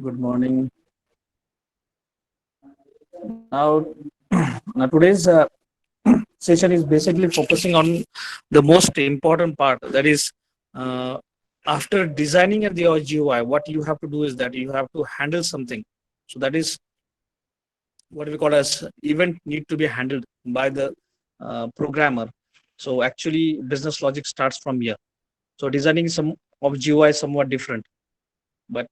Good morning. Now, now today's session is basically focusing on the most important part. That is, uh, after designing the GUI, what you have to do is that you have to handle something. So that is what we call as event need to be handled by the programmer. So actually, business logic starts from here. So designing some of GUI is somewhat different, but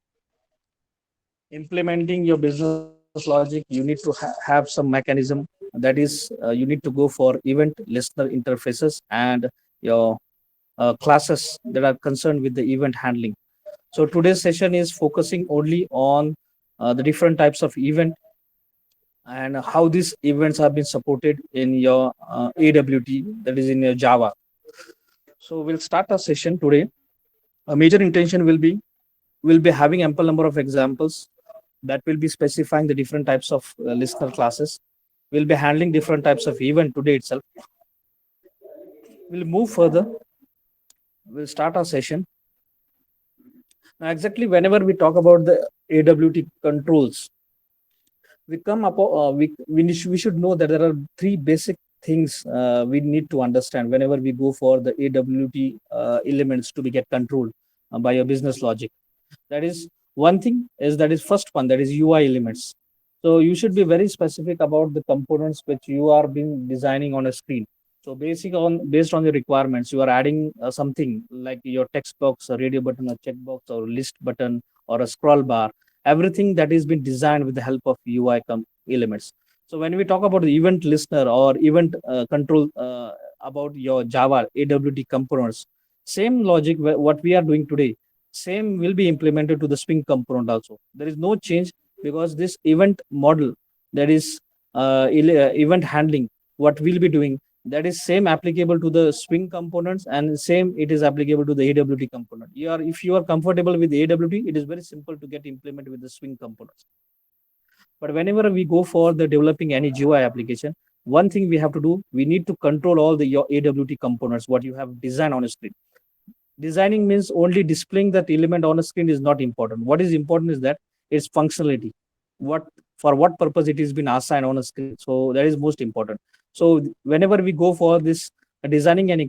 implementing your business logic, you need to have some mechanism. That is, you need to go for event listener interfaces and your classes that are concerned with the event handling. So today's session is focusing only on the different types of event and how these events have been supported in your AWT, that is in your Java. So we'll start our session today. A major intention will be we'll be having ample number of examples that will be specifying the different types of listener classes. We'll be handling different types of event today itself. We'll move further. We'll start our session. Now, exactly whenever we talk about the AWT controls, we should know that there are three basic things we need to understand whenever we go for the AWT elements to be get controlled by your business logic. That is one thing is that is first one, that is UI elements. So you should be very specific about the components which you are being designing on a screen. So based on the requirements, you are adding something like your text box, a radio button, a checkbox, or list button, or a scroll bar. Everything that is been designed with the help of UI elements. So when we talk about the event listener or event control about your Java AWT components, same logic what we are doing today, same will be implemented to the Swing component also. There is no change because this event model, that is event handling, what we'll be doing, that is same applicable to the Swing components and same it is applicable to the AWT component. If you are comfortable with the AWT, it is very simple to get implemented with the Swing components. But whenever we go for the developing any GUI application, one thing we have to do, we need to control all the your AWT components, what you have designed on a screen. Designing means only displaying that element on a screen is not important. What is important is that its functionality, what for what purpose it is been assigned on a screen. So that is most important. So whenever we go for this designing any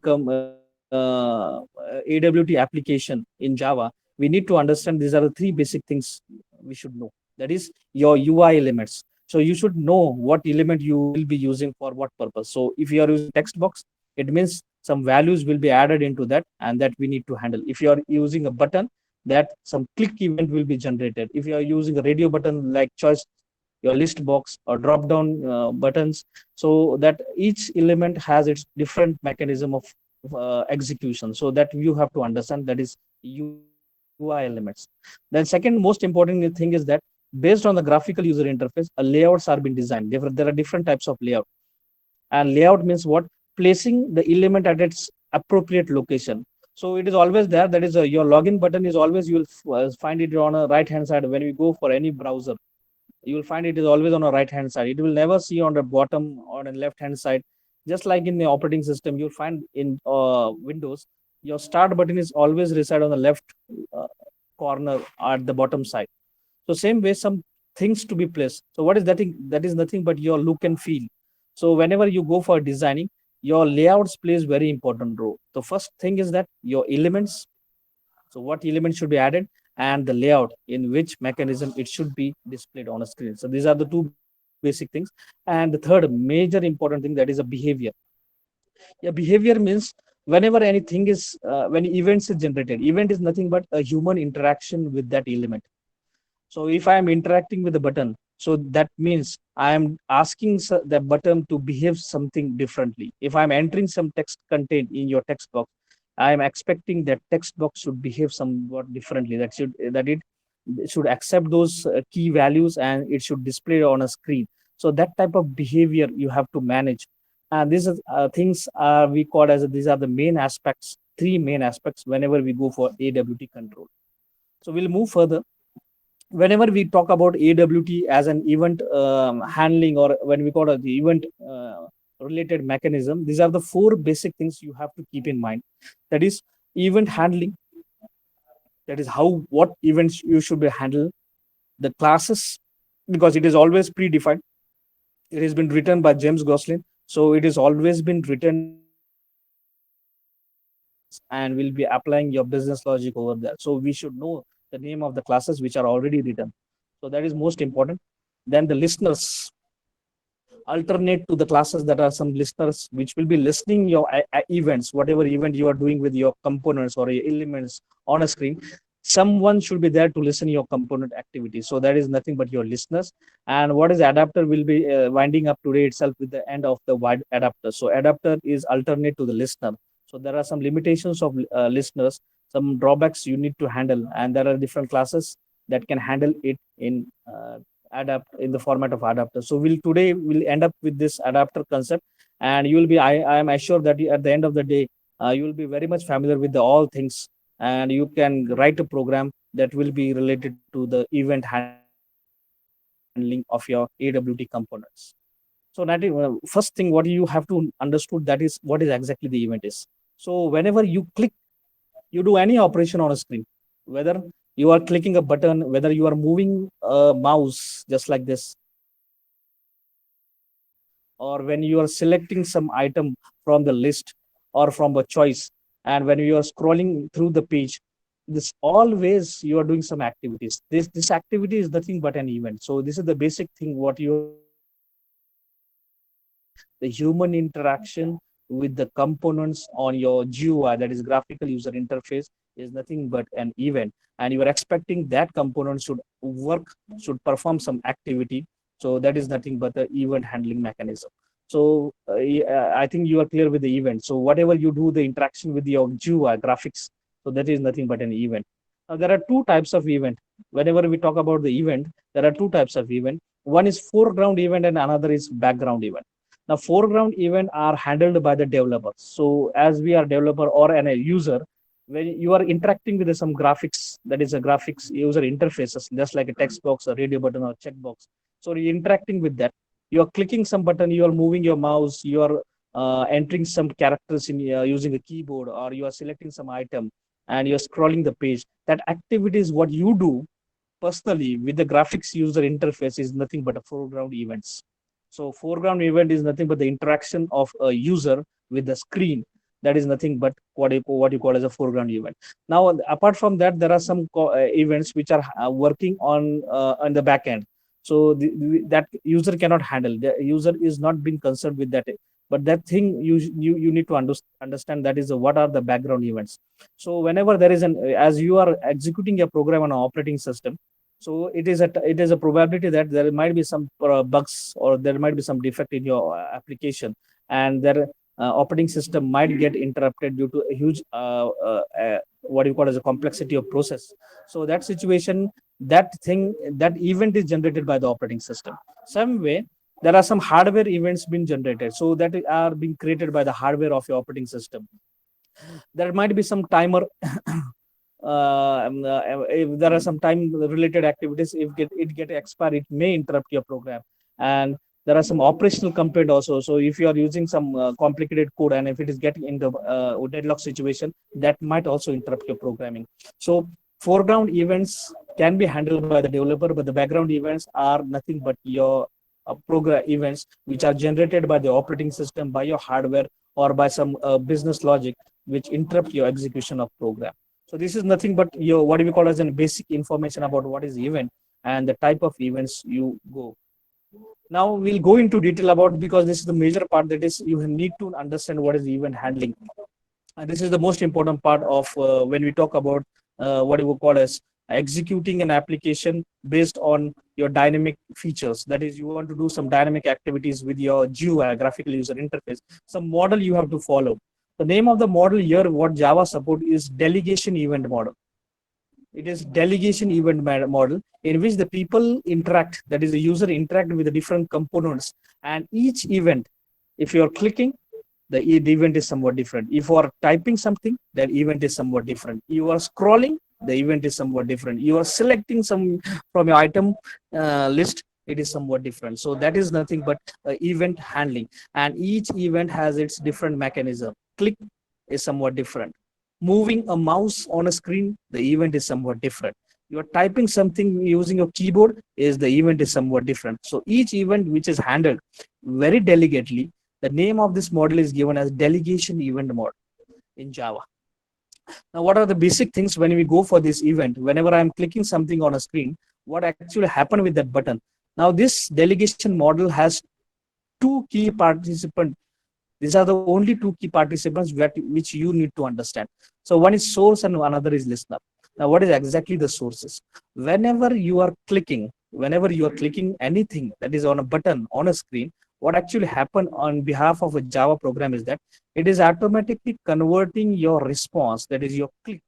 AWT application in Java, we need to understand these are the three basic things we should know. That is your UI elements. So you should know what element you will be using for what purpose. So if you are using text box, it means some values will be added into that and that we need to handle. If you are using a button, that some click event will be generated. If you are using a radio button like choice your list box or drop down buttons, so that each element has its different mechanism of execution, so that you have to understand, that is UI elements. Then second most important thing is that based on the graphical user interface, layouts are being designed. There are different types of layout, and layout means what, placing the element at its appropriate location. So it is always there, that is your login button is always, you will find it on a right hand side. When we go for any browser, you will find it is always on a right hand side. It will never see on the bottom or the left hand side. Just like in the operating system, you'll find in Windows, your start button is always reside on the left uh, corner at the bottom side. So same way, some things to be placed. So what is that thing? That is nothing but your look and feel. So whenever you go for designing, your layouts plays very important role. The first thing is that your elements. So what elements should be added and the layout in which mechanism it should be displayed on a screen. So these are the two basic things. And the third major important thing, that is a behavior. Yeah, behavior means whenever anything is when events is generated, event is nothing but a human interaction with that element. So if I am interacting with the button, so that means I am asking the button to behave something differently. If I'm entering some text content in your text box, I am expecting that text box should behave somewhat differently. That it should accept those key values and it should display on a screen. So that type of behavior you have to manage. And these are things we call as these are the main aspects, three main aspects whenever we go for AWT control. So we'll move further. Whenever we talk about AWT as an event handling, or when we call it the event related mechanism, these are the four basic things you have to keep in mind. That is event handling, that is how what events you should be handled. the classes, because it is always predefined. It has been written by James Gosling. So it has always been written and will be applying your business logic over there. So we should know the name of the classes which are already written. So that is most important. Then the listeners alternate to the classes that are some listeners which will be listening your events, whatever event you are doing with your components or your elements on a screen. Someone should be there to listen your component activity. So that is nothing but your listeners. And what is adapter will be winding up today itself with the end of the wide adapter. So adapter is alternate to the listener. So there are some limitations of listeners, some drawbacks you need to handle, and there are different classes that can handle it in adapt in the format of adapter. So we'll end up with this adapter concept, and you will be I am assured that at the end of the day you will be very much familiar with the all things, and you can write a program that will be related to the event handling of your AWT components. So Nati, first thing what you have to understood, that is what is exactly the event is. So whenever you click, you do any operation on a screen, whether you are clicking a button, whether you are moving a mouse just like this, or when you are selecting some item from the list or from a choice, and when you are scrolling through the page, this always you are doing some activities. This activity is nothing but an event. So this is the basic thing what you have to understand. The human interaction with the components on your GUI, that is graphical user interface, is nothing but an event. And you are expecting that component should work, should perform some activity. So that is nothing but the event handling mechanism. So I think you are clear with the event. So whatever you do, the interaction with your GUI graphics, so that is nothing but an event. Now there are two types of event. Whenever we talk about the event, there are two types of event. One is foreground event and another is background event. Now, foreground event are handled by the developers. So as we are developer or a user, when you are interacting with some graphics, that is a graphics user interfaces, just like a text box, a radio button, or checkbox. So you're interacting with that. You are clicking some button, you are moving your mouse, you are entering some characters in using a keyboard, or you are selecting some item and you're scrolling the page. That activity is what you do personally with the graphics user interface is nothing but a foreground events. So foreground event is nothing but the interaction of a user with the screen. That is nothing but what you call as a foreground event. Now, apart from that, there are some events which are working on the back end. So that user cannot handle. The user is not being concerned with that. But that thing you need to understand, that is what are the background events. So whenever there is as you are executing a program on an operating system, so it is a probability that there might be some bugs or there might be some defect in your application, and their operating system might get interrupted due to a huge what you call as a complexity of process. So that situation, that event is generated by the operating system. Some way there are some hardware events being generated, so that are being created by the hardware of your operating system. There might be some timer if there are some time related activities, if it get expired, it may interrupt your program. And there are some operational complaint also. So if you are using some complicated code, and if it is getting into deadlock situation, that might also interrupt your programming. So foreground events can be handled by the developer, but the background events are nothing but your program events which are generated by the operating system, by your hardware, or by some business logic which interrupt your execution of program. So this is nothing but your what we call as a basic information about what is event and the type of events you go. Now we'll go into detail about, because this is the major part, that is you need to understand what is event handling. And this is the most important part of when we talk about what you call as executing an application based on your dynamic features. That is, you want to do some dynamic activities with your GUI, graphical user interface, some model you have to follow. The name of the model here, what Java support, is delegation event model. It is delegation event model in which the people interact, that is the user interact with the different components, and each event, if you are clicking, the event is somewhat different. If you are typing something, that event is somewhat different. You are scrolling, the event is somewhat different. You are selecting some from your item list, it is somewhat different. So that is nothing but event handling, and each event has its different mechanism. Click is somewhat different. Moving a mouse on a screen, the event is somewhat different. You are typing something using your keyboard, is the event is somewhat different. So each event which is handled very delicately, the name of this model is given as delegation event model in Java. Now, what are the basic things when we go for this event? Whenever I'm clicking something on a screen, what actually happened with that button? Now, this delegation model has two key participants. These are the only two key participants which you need to understand. So one is source and another is listener. Now, what is exactly the sources? Whenever you are clicking anything that is on a button on a screen, what actually happen on behalf of a Java program is that it is automatically converting your response, that is your click,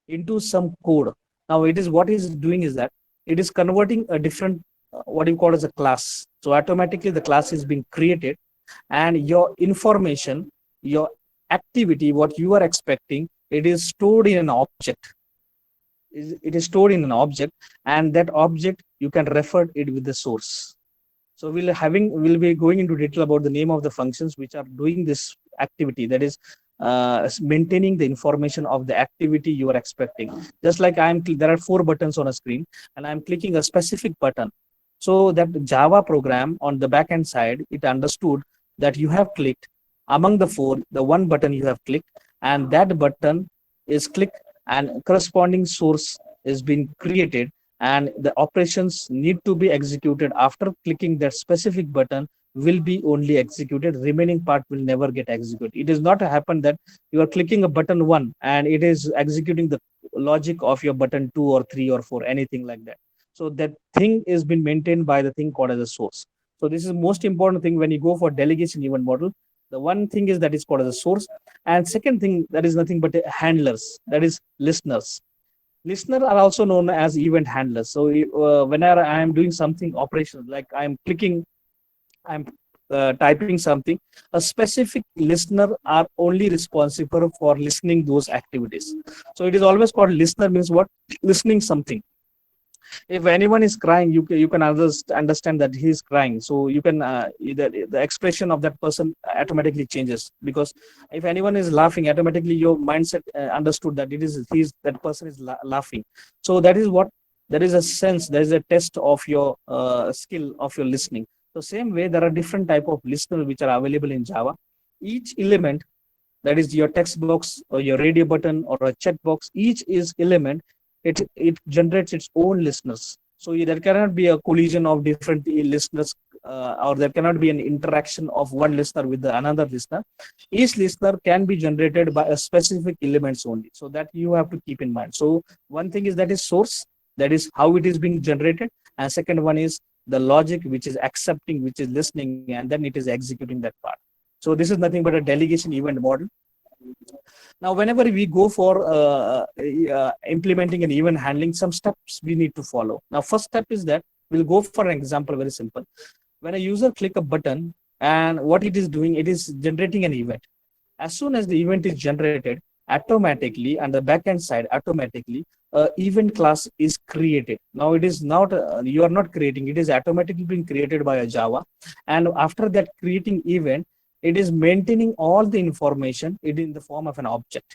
into some code. Now, it is what is doing is that it is converting a different what you call as a class. So automatically the class is being created, and your information, your activity, what you are expecting, it is stored in an object. It is stored in an object, and that object you can refer it with the source. So we'll be going into detail about the name of the functions which are doing this activity, that is maintaining the information of the activity you are expecting. Just like there are four buttons on a screen, and I'm clicking a specific button. So that Java program on the backend side, it understood that you have clicked among the four, the one button you have clicked, and that button is clicked, and corresponding source is being created, and the operations need to be executed after clicking that specific button will be only executed. Remaining part will never get executed. It is not happen that you are clicking a button one and it is executing the logic of your button two or three or four, anything like that. So that thing is been maintained by the thing called as a source. So this is the most important thing when you go for delegation event model. The one thing is that is called as a source, and second thing, that is nothing but handlers, that is listeners. Listener are also known as event handlers. So whenever I am doing something operational, like I'm typing something, a specific listener are only responsible for listening those activities. So it is always called listener, means what? Listening something. If anyone is crying, you can understand that he is crying, so you can the expression of that person automatically changes, because if anyone is laughing, automatically your mindset understood that that person is laughing. So that is what, there is a sense, there is a test of your skill of your listening. So same way, there are different type of listeners which are available in Java. Each element, that is your text box or your radio button or a chat box, each is element, it generates its own listeners. So there cannot be a collision of different listeners, or there cannot be an interaction of one listener with the another listener. Each listener can be generated by a specific elements only, so that you have to keep in mind. So one thing is that is source, that is how it is being generated, and second one is the logic which is accepting, which is listening, and then it is executing that part. So this is nothing but a delegation event model. Now, whenever we go for implementing an event handling, some steps we need to follow. Now, first step is that we'll go for an example, very simple. When a user click a button, and what it is doing, it is generating an event. As soon as the event is generated, automatically on the backend side, automatically event class is created. Now it is not you are not creating, it is automatically being created by a Java, and after that creating event, it is maintaining all the information it in the form of an object.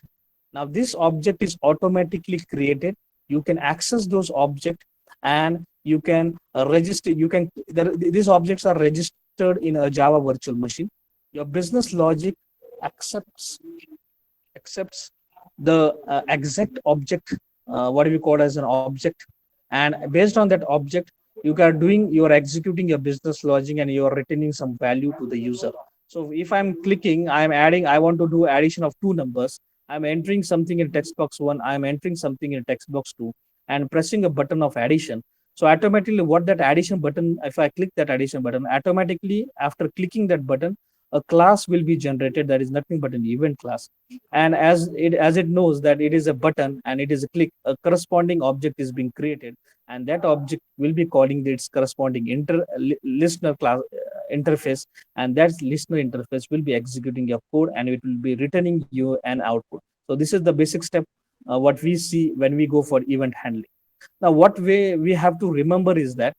Now this object is automatically created. You can access those objects, and you can register. These objects are registered in a Java virtual machine. Your business logic accepts the exact object, what do we call as an object, and based on that object, you are executing your business logic, and you are returning some value to the user. So if I'm clicking, I want to do addition of two numbers. I'm entering something in text box one, I'm entering something in text box two, and pressing a button of addition. So automatically, what that addition button, if I click that addition button, automatically after clicking that button, a class will be generated, that is nothing but an event class. And as it knows that it is a button and it is a click, a corresponding object is being created, and that object will be calling its corresponding listener class interface, and that listener interface will be executing your code, and it will be returning you an output. So this is the basic step what we see when we go for event handling. Now, what way we have to remember is that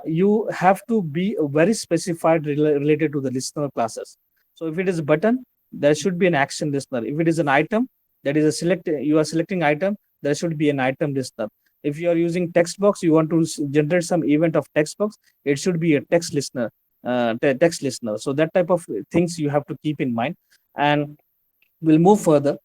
you have to be very specified related to the listener classes. So if it is a button, there should be an action listener. If it is an item, that is a select, you are selecting item, there should be an item listener. If you are using text box, you want to generate some event of text box, it should be a text listener, text listener. So that type of things you have to keep in mind. And we'll move further.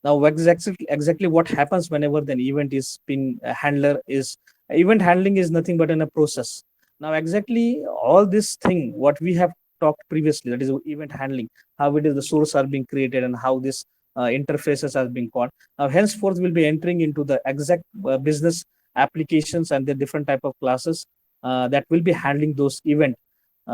Now, exactly what happens whenever an event is being handler is event handling is nothing but in a process. Now, exactly all this thing what we have talked previously, that is event handling, how it is the source are being created and how this interfaces are being called. Now, henceforth, we'll be entering into the exact business applications and the different type of classes that will be handling those event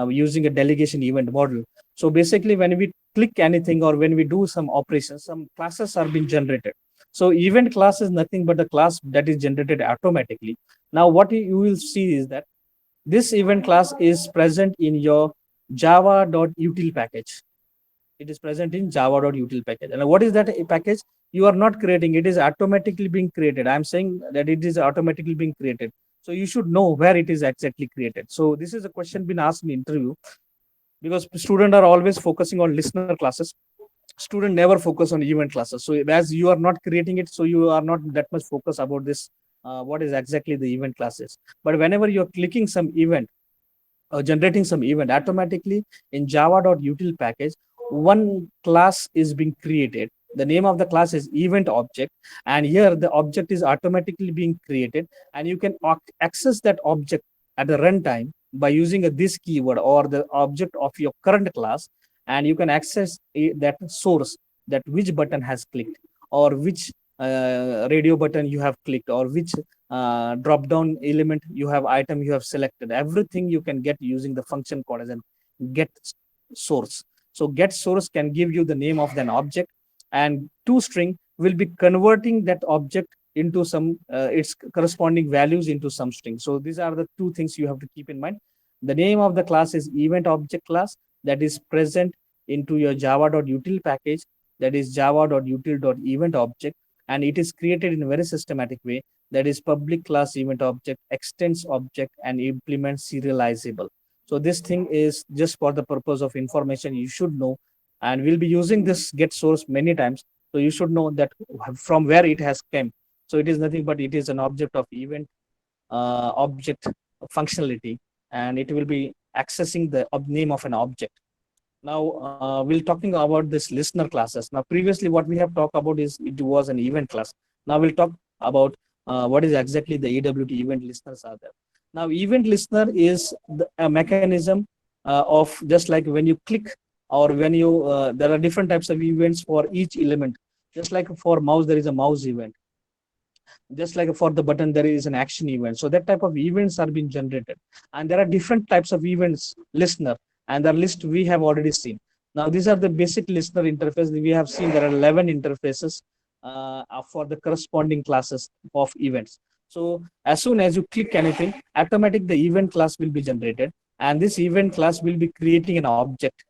using a delegation event model. So basically, when we click anything or when we do some operations, some classes are being generated. So event class is nothing but a class that is generated automatically. Now, what you will see is that this event class is present in your java.util package. It is present in java.util package. And what is that package? You are not creating, it is automatically being created. I'm saying that it is automatically being created. So you should know where it is exactly created. So this is a question been asked in interview, because students are always focusing on listener classes. Student never focus on event classes. So as you are not creating it, so you are not that much focused about this, what is exactly the event classes. But whenever you're clicking some event, generating some event automatically in java.util package, one class is being created. The name of the class is event object, and here the object is automatically being created, and you can access that object at the runtime by using this keyword or the object of your current class, and you can access that source, that which button has clicked, or which radio button you have clicked, or which drop down element you have item you have selected. Everything you can get using the function called as an get source. So get source can give you the name of an object, and toString will be converting that object into some its corresponding values into some string. So these are the two things you have to keep in mind. The name of the class is event object class, that is present into your java.util package, that is java.util.event object, and it is created in a very systematic way, that is public class event object extends object and implements serializable. So this thing is just for the purpose of information you should know, and we'll be using this get source many times. So you should know that from where it has came. So it is nothing but it is an object of event object functionality, and it will be accessing the name of an object. Now we'll talking about this listener classes. Now previously what we have talked about is it was an event class. Now we'll talk about what is exactly the AWT event listeners are there. Now event listener is a mechanism of just like when you click or when you there are different types of events for each element. Just like for mouse there is a mouse event, just like for the button there is an action event. So that type of events are being generated, and there are different types of events listener, and the list we have already seen. Now these are the basic listener interface. We have seen there are 11 interfaces for the corresponding classes of events. So as soon as you click anything, automatic the event class will be generated, and this event class will be creating an object,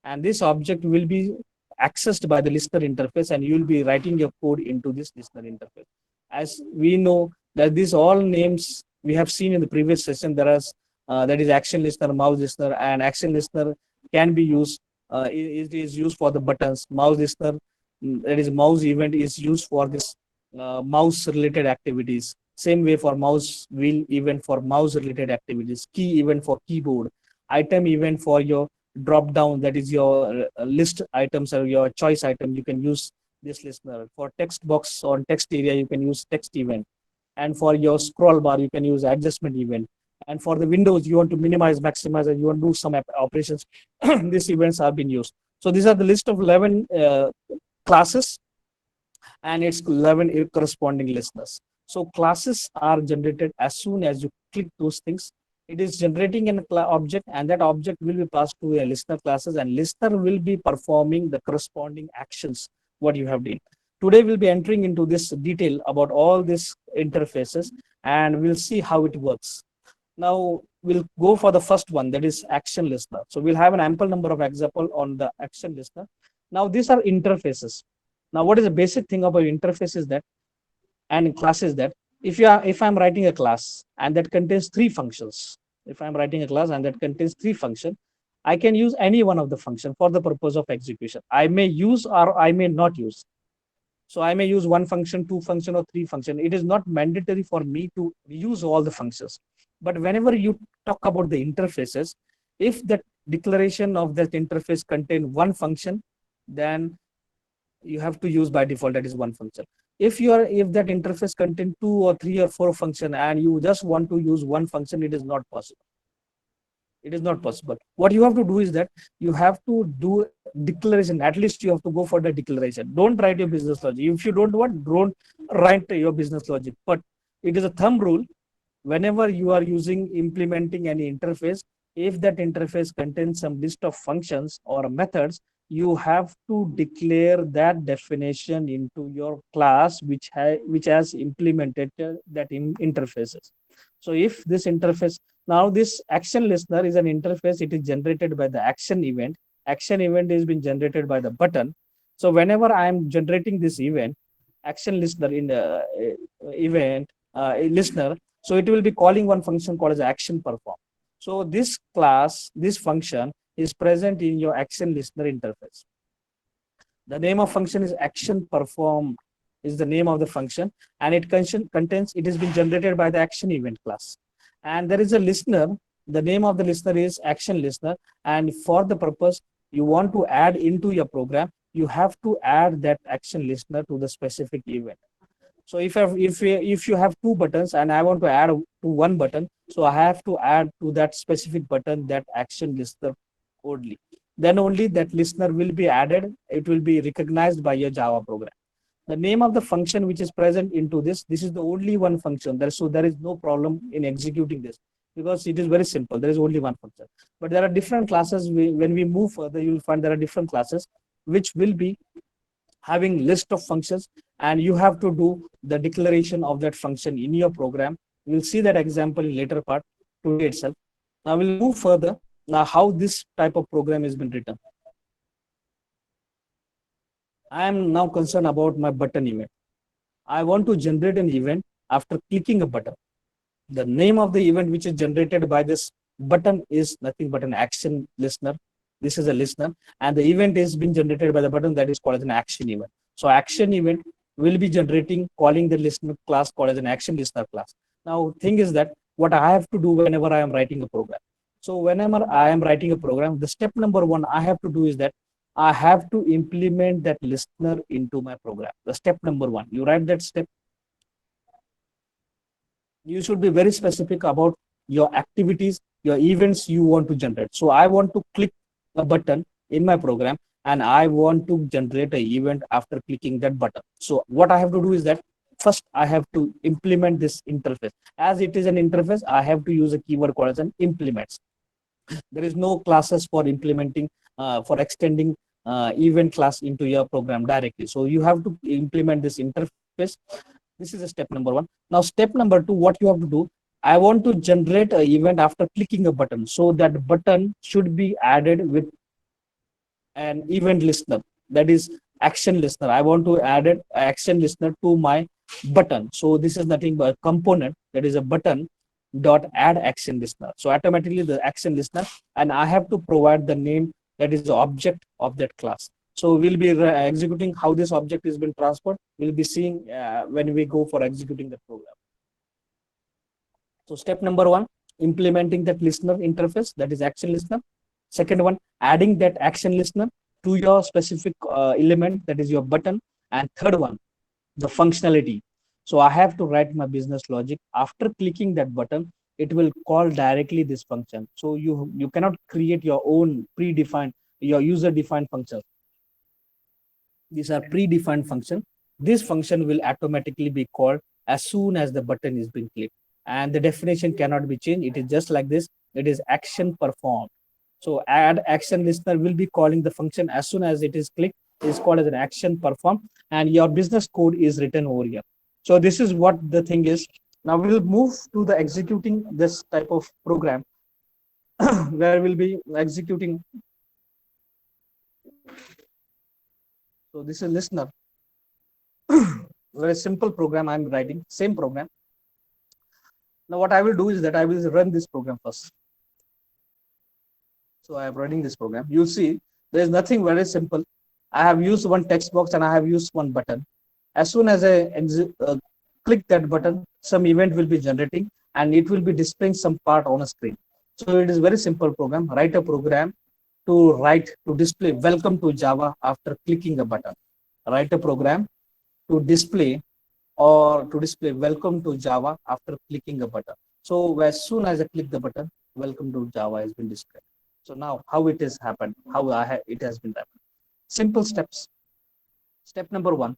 and this object will be accessed by the listener interface, and you will be writing your code into this listener interface. As we know that these all names we have seen in the previous session, there is that is action listener, mouse listener, and action listener can be used. It is used for the buttons. Mouse listener, that is mouse event, is used for this mouse related activities. Same way for mouse wheel event for mouse related activities. Key event for keyboard. Item event for your drop down, that is your list items or your choice item. You can use this listener. For text box on text area, you can use text event, and for your scroll bar you can use adjustment event, and for the windows you want to minimize, maximize, and you want to do some operations, these events have been used. So these are the list of 11 classes, and it's 11 corresponding listeners. So classes are generated as soon as you click those things. It is generating an object, and that object will be passed to a listener classes, and listener will be performing the corresponding actions what you have done. Today we'll be entering into this detail about all these interfaces, and we'll see how it works. Now we'll go for the first one, that is action listener. So we'll have an ample number of example on the action listener. Now these are interfaces. Now what is the basic thing about interface is that, and class is that, if I'm writing a class and that contains three functions, if I'm writing a class and that contains three functions, I can use any one of the function for the purpose of execution. I may use or I may not use. So I may use one function, two function, or three function. It is not mandatory for me to use all the functions. But whenever you talk about the interfaces, if the declaration of that interface contain one function, then you have to use by default that is one function. If that interface contain two or three or four function and you just want to use one function, it is not possible. It is not possible. What you have to do is that you have to do declaration. At least you have to go for the declaration. Don't write your business logic. If you don't write your business logic. But it is a thumb rule. Whenever you are using implementing any interface, if that interface contains some list of functions or methods, you have to declare that definition into your class which has implemented that interfaces. So if this interface, now this action listener is an interface, it is generated by the action event. Action event is being generated by the button. So whenever I am generating this event, action listener in the event listener, so it will be calling one function called as action perform. So this class, this function is present in your action listener interface. The name of function is action perform is the name of the function, and it contains, it has been generated by the action event class. And there is a listener. The name of the listener is action listener. And for the purpose you want to add into your program, you have to add that action listener to the specific event. So if you have two buttons and I want to add to one button, so I have to add to that specific button that action listener only. Then only that listener will be added. It will be recognized by your Java program. The name of the function which is present into this is the only one function. So there is no problem in executing this because it is very simple. There is only one function. But there are different classes. When we move further, you will find there are different classes which will be having list of functions, and you have to do the declaration of that function in your program. We'll see that example in later part today itself. Now we'll move further. Now how this type of program has been written. I am now concerned about my button event. I want to generate an event after clicking a button. The name of the event which is generated by this button is nothing but an action listener. This is a listener, and the event is being generated by the button that is called as an action event. So action event will be generating, calling the listener class called as an action listener class. Now thing is that what I have to do whenever I am writing a program. So whenever I am writing a program, the step number one I have to do is that I have to implement that listener into my program. The step number one, you write that step. You should be very specific about your activities, your events you want to generate. So I want to click a button in my program and I want to generate an event after clicking that button. So what I have to do is that first I have to implement this interface. As it is an interface, I have to use a keyword called as an implements. There is no classes for implementing, for extending event class into your program directly. So you have to implement this interface. This is a step number one. Now step number two, what you have to do, I want to generate an event after clicking a button. So that button should be added with an event listener, that is action listener. I want to add an action listener to my button. So this is nothing but a component, that is a button dot add action listener. So automatically the action listener, and I have to provide the name that is the object of that class. So we'll be executing how this object is been transferred. We'll be seeing when we go for executing the program. So step number one, implementing that listener interface, that is action listener. Second one, adding that action listener to your specific element, that is your button. And third one, the functionality. So I have to write my business logic. After clicking that button, it will call directly this function. So you cannot create your own predefined, your user defined function. These are predefined function. This function will automatically be called as soon as the button is being clicked, and the definition cannot be changed. It is just like this. It is action performed. So add action listener will be calling the function as soon as it is clicked. It is called as an action performed, and your business code is written over here. So this is what the thing is. Now we'll move to the executing this type of program where we'll be executing. So this is listener. Very simple program I'm writing, same program. Now what I will do is that I will run this program first. So I am running this program. You'll see there is nothing very simple. I have used one text box and I have used one button. As soon as I click that button, some event will be generating and it will be displaying some part on a screen. So it is very simple program. Write a program to display welcome to Java after clicking a button. Write a program to display welcome to Java after clicking a button. So as soon as I click the button, welcome to Java has been displayed. So now how it has happened, it has been happened. Simple steps. Step number one,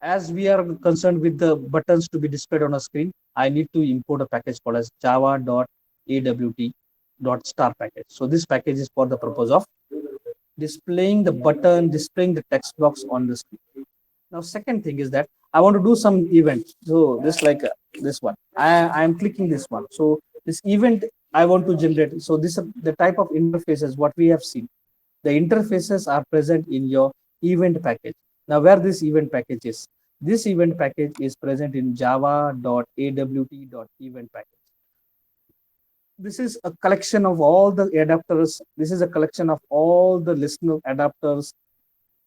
as we are concerned with the buttons to be displayed on a screen, I need to import a package called as java.awt.star package. So this package is for the purpose of displaying the button, displaying the text box on the screen. Now, second thing is that I want to do some event. So this like this one, I am clicking this one. So this event I want to generate. So this the type of interfaces what we have seen. The interfaces are present in your event package. Now, where this event package is? This event package is present in java.awt.event package. This is a collection of all the adapters. This is a collection of all the listener adapters,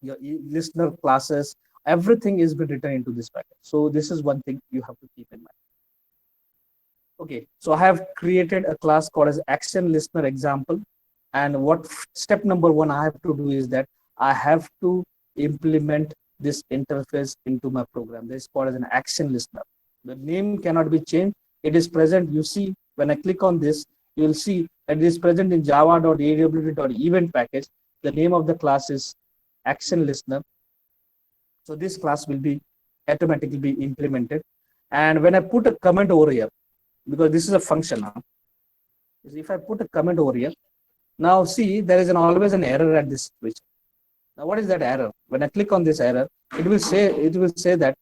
your listener classes. Everything is been written into this package. So this is one thing you have to keep in mind. Okay, so I have created a class called as action listener example. And what step number one I have to do is that I have to implement this interface into my program. This is called as an action listener. The name cannot be changed. It is present. You see, when I click on this, you will see that it is present in java.awt.event package. The name of the class is action listener. So this class will be automatically be implemented. And when I put a comment over here, because this is a function now, if I put a comment over here, now see there is always an error at this switch. Now what is that error? When I click on this error, it will say that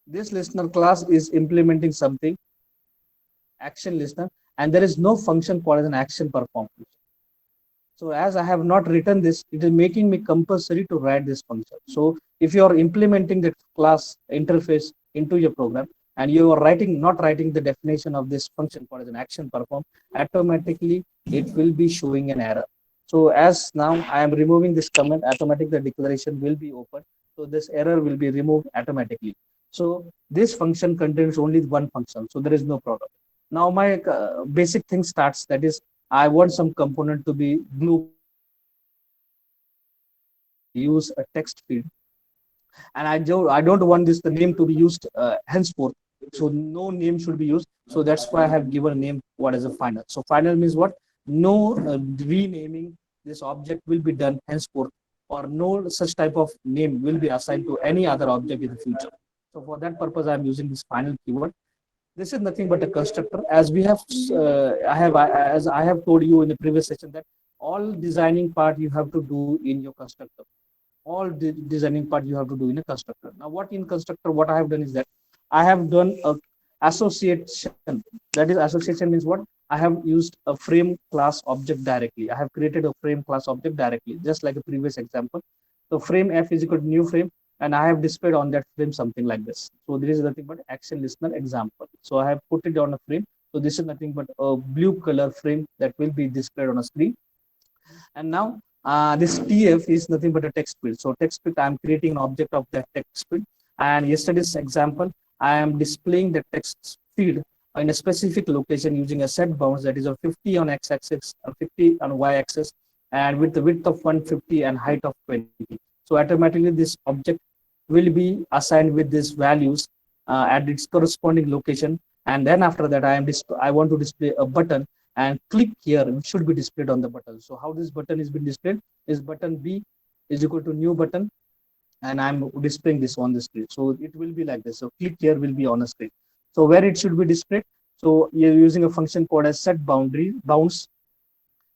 this listener class is implementing something action listener, and there is no function called as an action perform. So as I have not written this, it is making me compulsory to write this function. So if you are implementing the class interface into your program and you are not writing the definition of this function called as an action perform, automatically it will be showing an error. So as now I am removing this comment, automatically the declaration will be open. So this error will be removed automatically. So this function contains only one function. So there is no problem. Now my basic thing starts, that is I want some component to be glue, use a text field, and I don't want this the name to be used henceforth. So no name should be used. So that's why I have given a name what is a final. So final means what? No renaming this object will be done henceforth, or no such type of name will be assigned to any other object in the future. So for that purpose, I'm using this final keyword. This is nothing but a constructor. As we have, as I have told you in the previous session, that all designing part you have to do in your constructor. All designing part you have to do in a constructor. Now, what in constructor? What I have done is that I have done a association. That is, association means what? I have used a frame class object directly. I have created a frame class object directly, just like a previous example. So frame f is equal to new frame, and I have displayed on that frame something like this. So this is nothing but action listener example. So I have put it on a frame. So this is nothing but a blue color frame that will be displayed on a screen. And now this TF is nothing but a text field. So text field, I am creating an object of that text field. And yesterday's example, I am displaying the text field in a specific location using a set bounds, that is a 50 on x-axis and 50 on y-axis, and with the width of 150 and height of 20. So automatically this object will be assigned with these values at its corresponding location. And then after that, I want to display a button, and click here, it should be displayed on the button. So how this button is being displayed is button B is equal to new button, and I'm displaying this on the screen. So it will be like this. So click here will be on the screen. So where it should be displayed? So you're using a function called as set bounds,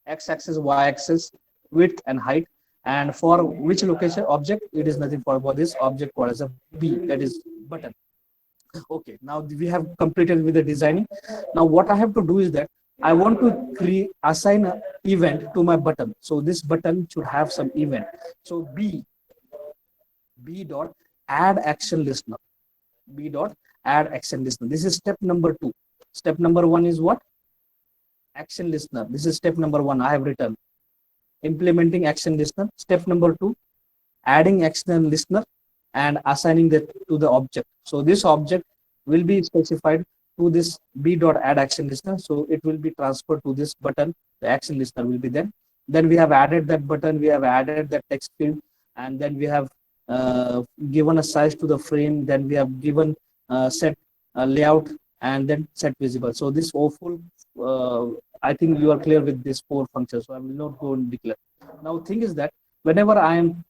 x-axis, y-axis, width and height. And for which location object? It is nothing for this object called as a B, that is button. Okay, now we have completed with the designing. Now what I have to do is that I want to assign an event to my button. So this button should have some event. So B dot add action listener. B dot add action listener. This is step number 2. Step number 1 is what? Action listener. This is step number 1. I have written implementing action listener. Step number 2, adding action listener and assigning that to the object. So this object will be specified to this b dot add action listener. So it will be transferred to this button. The action listener will be then. Then we have added that button. We have added that text field, and then we have given a size to the frame. Then we have given set layout and then set visible. So this awful, I think you are clear with these four functions. So I will not go and declare. Now thing is that whenever I am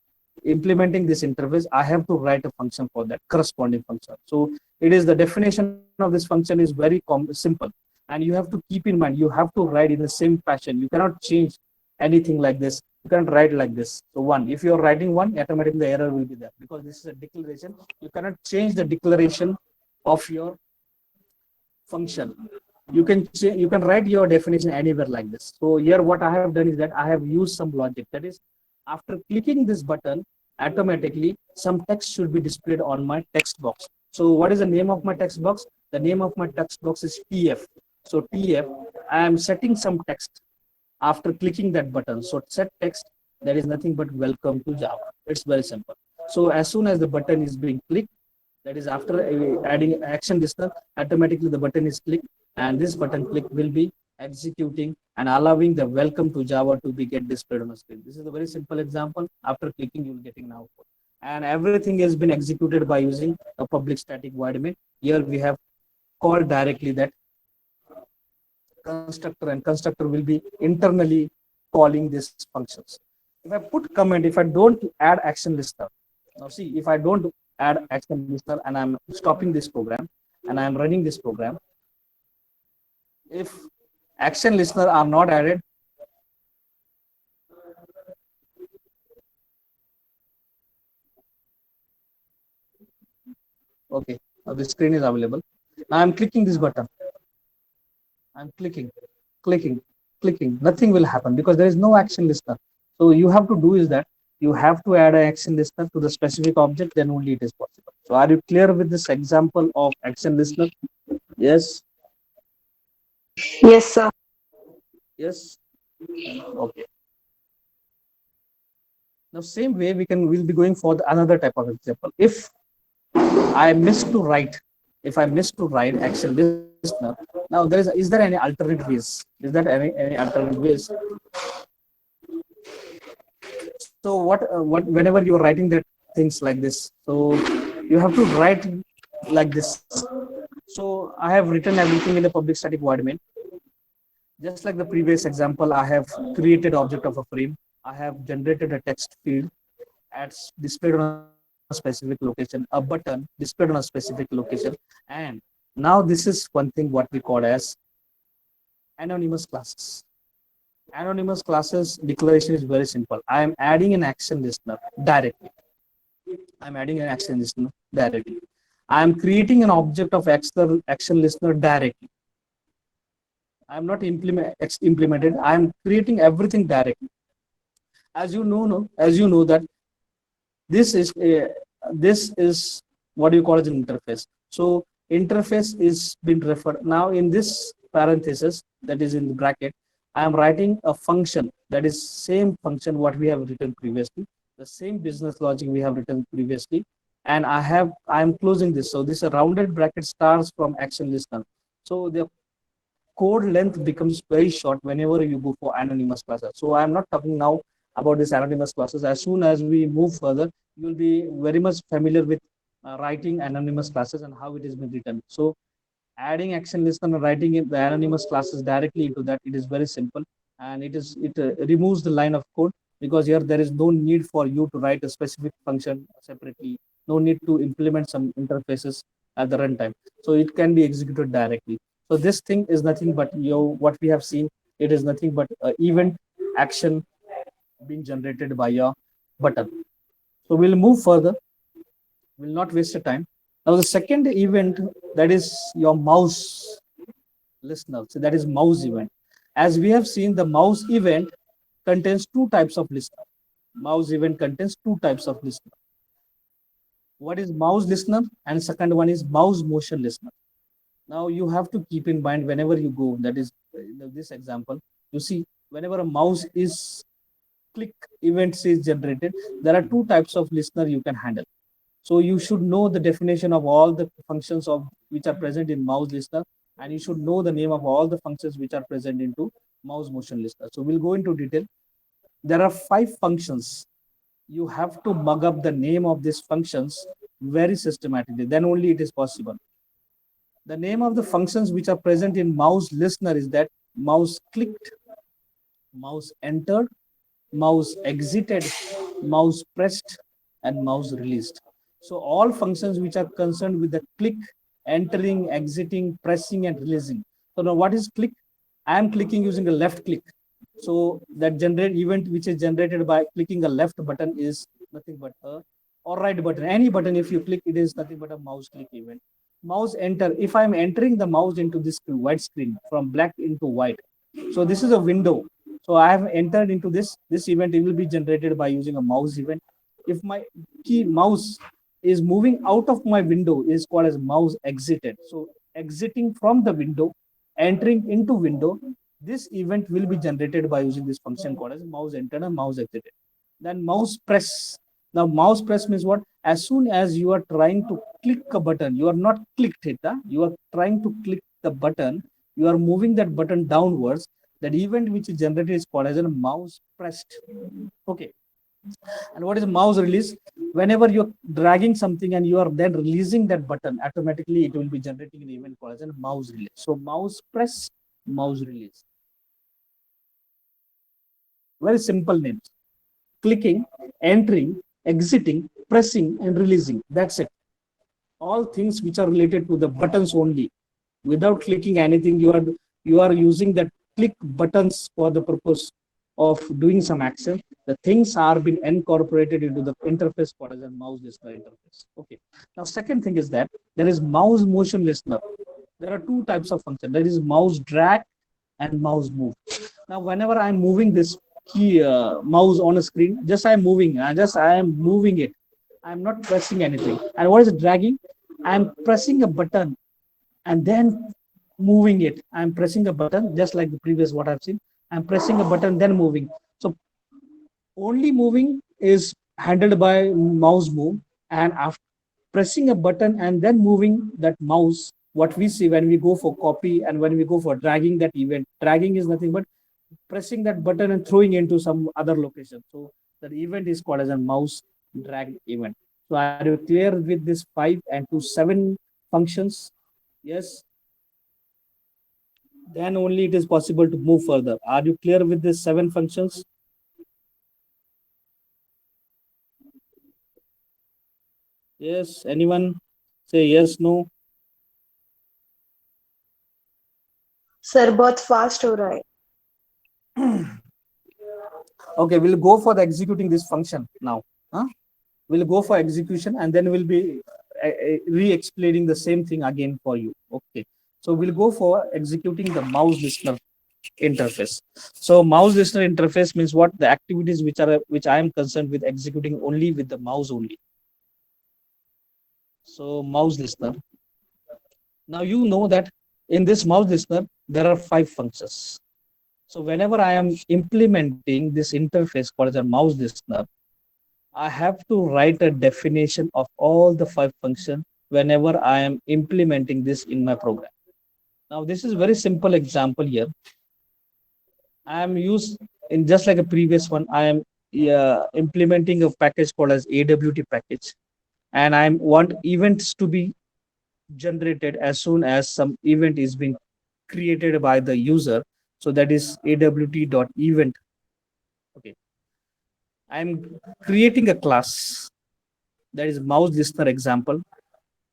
implementing this interface, I have to write a function for that corresponding function. So it is the definition of this function is very simple, and you have to keep in mind, you have to write in the same fashion. You cannot change anything like this. You can't write like this. So one, if you're writing one, automatically the error will be there because this is a declaration. You cannot change the declaration of your function. You can write your definition anywhere like this. So here what I have done is that I have used some logic. That is, after clicking this button, automatically some text should be displayed on my text box. So what is the name of my text box? The name of my text box is TF. So TF, I am setting some text after clicking that button. So set text, that is nothing but welcome to Java. It's very simple. So as soon as the button is being clicked, that is after adding action listener, automatically the button is clicked, and this button click will be executing and allowing the welcome to Java to be get displayed on the screen. This is a very simple example. After clicking, you will getting an output. And everything has been executed by using a public static void main. Here we have called directly that constructor, and constructor will be internally calling these functions. If I put comment, if I don't add action listener, now see, if I don't add action listener and I'm stopping this program and I'm running this program, if action listener are not added, okay, now the screen is available. Now I'm clicking this button. I'm clicking, nothing will happen because there is no action listener. So you have to do is that you have to add an action listener to the specific object, then only it is possible. So are you clear with this example of action listener? Yes. Yes, sir. Yes. Okay. Now same way we'll be going for another type of example. If I miss to write, if I miss to write action listener, now is there any alternate ways? Is there any alternate ways? So what whenever you're writing that things like this, so you have to write like this. So I have written everything in the public static void main. Just like the previous example, I have created object of a frame. I have generated a text field as displayed on a specific location, a button displayed on a specific location, and now this is one thing what we call as anonymous classes. Anonymous classes declaration is very simple. I am adding an action listener directly. I'm adding an action listener directly. I am creating an object of action listener directly. I am not implemented. I am creating everything directly. As you know, no, as you know that this is what you call as an interface. So interface is been referred now in this parenthesis, that is in the bracket. I am writing a function that is same function what we have written previously, the same business logic we have written previously, and I am closing this. So this rounded bracket starts from action listener. So the code length becomes very short whenever you go for anonymous classes. So I'm not talking now about this anonymous classes. As soon as we move further, you will be very much familiar with writing anonymous classes and how it has been written. So adding action listener and writing in the anonymous classes directly into that, it is very simple, and it removes the line of code, because here there is no need for you to write a specific function separately, no need to implement some interfaces at the runtime, so it can be executed directly. So this thing is nothing but what we have seen, it is nothing but event action being generated by your button. So we'll move further, will not waste the time. Now the second event, that is your mouse listener. So that is mouse event. As we have seen, the mouse event contains two types of listener. Mouse event contains two types of listener. What is mouse listener, and second one is mouse motion listener. Now you have to keep in mind whenever you go, that is this example, you see whenever a mouse is click events is generated, there are two types of listener you can handle. So you should know the definition of all the functions of which are present in mouse listener, and you should know the name of all the functions which are present into mouse motion listener. So we'll go into detail. There are 5 functions. You have to mug up the name of these functions very systematically. Then only it is possible. The name of the functions which are present in mouse listener is that mouse clicked, mouse entered, mouse exited, mouse pressed, and mouse released. So all functions which are concerned with the click, entering, exiting, pressing, and releasing. So now what is click? I am clicking using a left click. So that generate event which is generated by clicking a left button is nothing but a, or right button. Any button, if you click, it is nothing but a mouse click event. Mouse enter. If I'm entering the mouse into this white screen from black into white, so this is a window. So I have entered into this event. It will be generated by using a mouse event. If my key mouse is moving out of my window, is called as mouse exited. So exiting from the window, entering into window, this event will be generated by using this function called as mouse entered and mouse exited. Then mouse press. Now mouse press means what? As soon as you are trying to click a button, you are not clicked it. You are trying to click the button. You are moving that button downwards. That event which is generated is called as a mouse pressed. Okay. And what is mouse release? Whenever you're dragging something and you are then releasing that button, automatically it will be generating an event called as a mouse release. So mouse press, mouse release. Very simple names. Clicking, entering, exiting, pressing, and releasing. That's it. All things which are related to the buttons only. Without clicking anything, you are using that click buttons for the purpose of doing some action. The things are being incorporated into the interface called as a mouse listener interface. Okay. Now, second thing is that there is mouse motion listener. There are two types of function. There is mouse drag and mouse move. Now, whenever I'm moving this key mouse on a screen, just I'm moving. I am moving it. I'm not pressing anything. And what is dragging? I'm pressing a button and then moving it. I'm pressing a button just like the previous what I've seen. I'm pressing a button, then moving. So only moving is handled by mouse move, and after pressing a button and then moving that mouse, what we see when we go for copy and when we go for dragging that event, dragging is nothing but pressing that button and throwing into some other location. So that event is called as a mouse drag event. So are you clear with this 5 and 7 functions? Yes. Then only it is possible to move further. Are you clear with these 7 functions? Yes. Anyone say yes, no? Sir बहुत fast हो रहा है. Okay, we'll go for the executing this function now. Huh? We'll go for execution and then we'll be re-explaining the same thing again for you. Okay. So we'll go for executing the mouse listener interface. So mouse listener interface means what? The activities which I am concerned with executing only with the mouse only. So mouse listener. Now you know that in this mouse listener there are 5 functions. So whenever I am implementing this interface called as a mouse listener, I have to write a definition of all the 5 functions whenever I am implementing this in my program. Now this is very simple example here. I am used in just like a previous one. I am implementing a package called as AWT package, and I want events to be generated as soon as some event is being created by the user. So that is awt.event. Okay. I'm creating a class that is mouse listener example.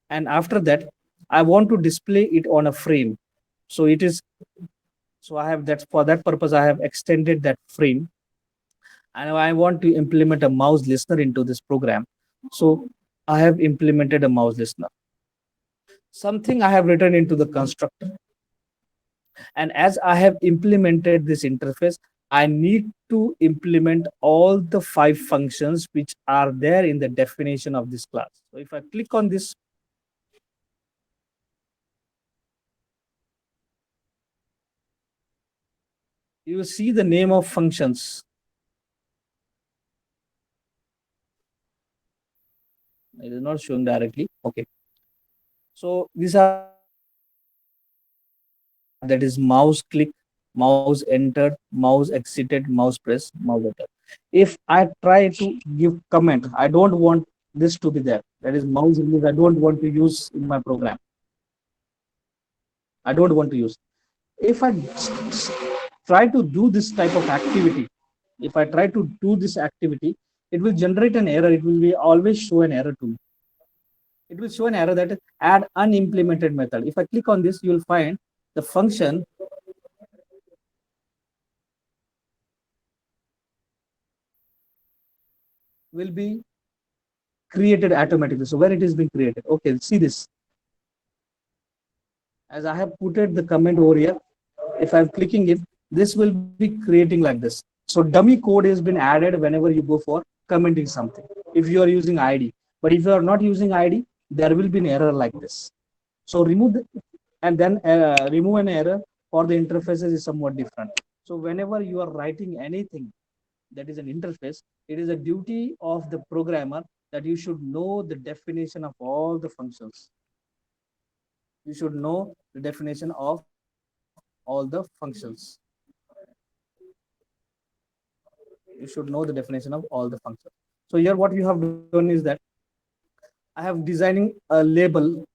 And after that, I want to display it on a frame. So it is, so I have that for that purpose, I have extended that frame and I want to implement a mouse listener into this program. So I have implemented a mouse listener. Something I have written into the constructor. And as I have implemented this interface, I need to implement all the 5 functions which are there in the definition of this class. So if I click on this, you will see the name of functions. It is not showing directly. Okay. So these are the that is mouse click, mouse entered, mouse exited, mouse press, mouse entered. If I try to give comment, I don't want this to be there. That is mouse release. I don't want to use in my program. I don't want to use. If I try to do this type of activity, if I try to do this activity, it will generate an error. It will be always show an error to me. It will show an error that add unimplemented method. If I click on this, you will find the function will be created automatically. So where it is being created? Okay, see this. As I have put it the comment over here, if I'm clicking it, this will be creating like this. So dummy code has been added whenever you go for commenting something. If you are using ID, but if you are not using ID, there will be an error like this. So remove and then remove an error for the interfaces is somewhat different. So whenever you are writing anything that is an interface, it is a duty of the programmer that you should know the definition of all the functions. You should know the definition of all the functions. You should know the definition of all the functions. So here what you have done is that I have designing a label.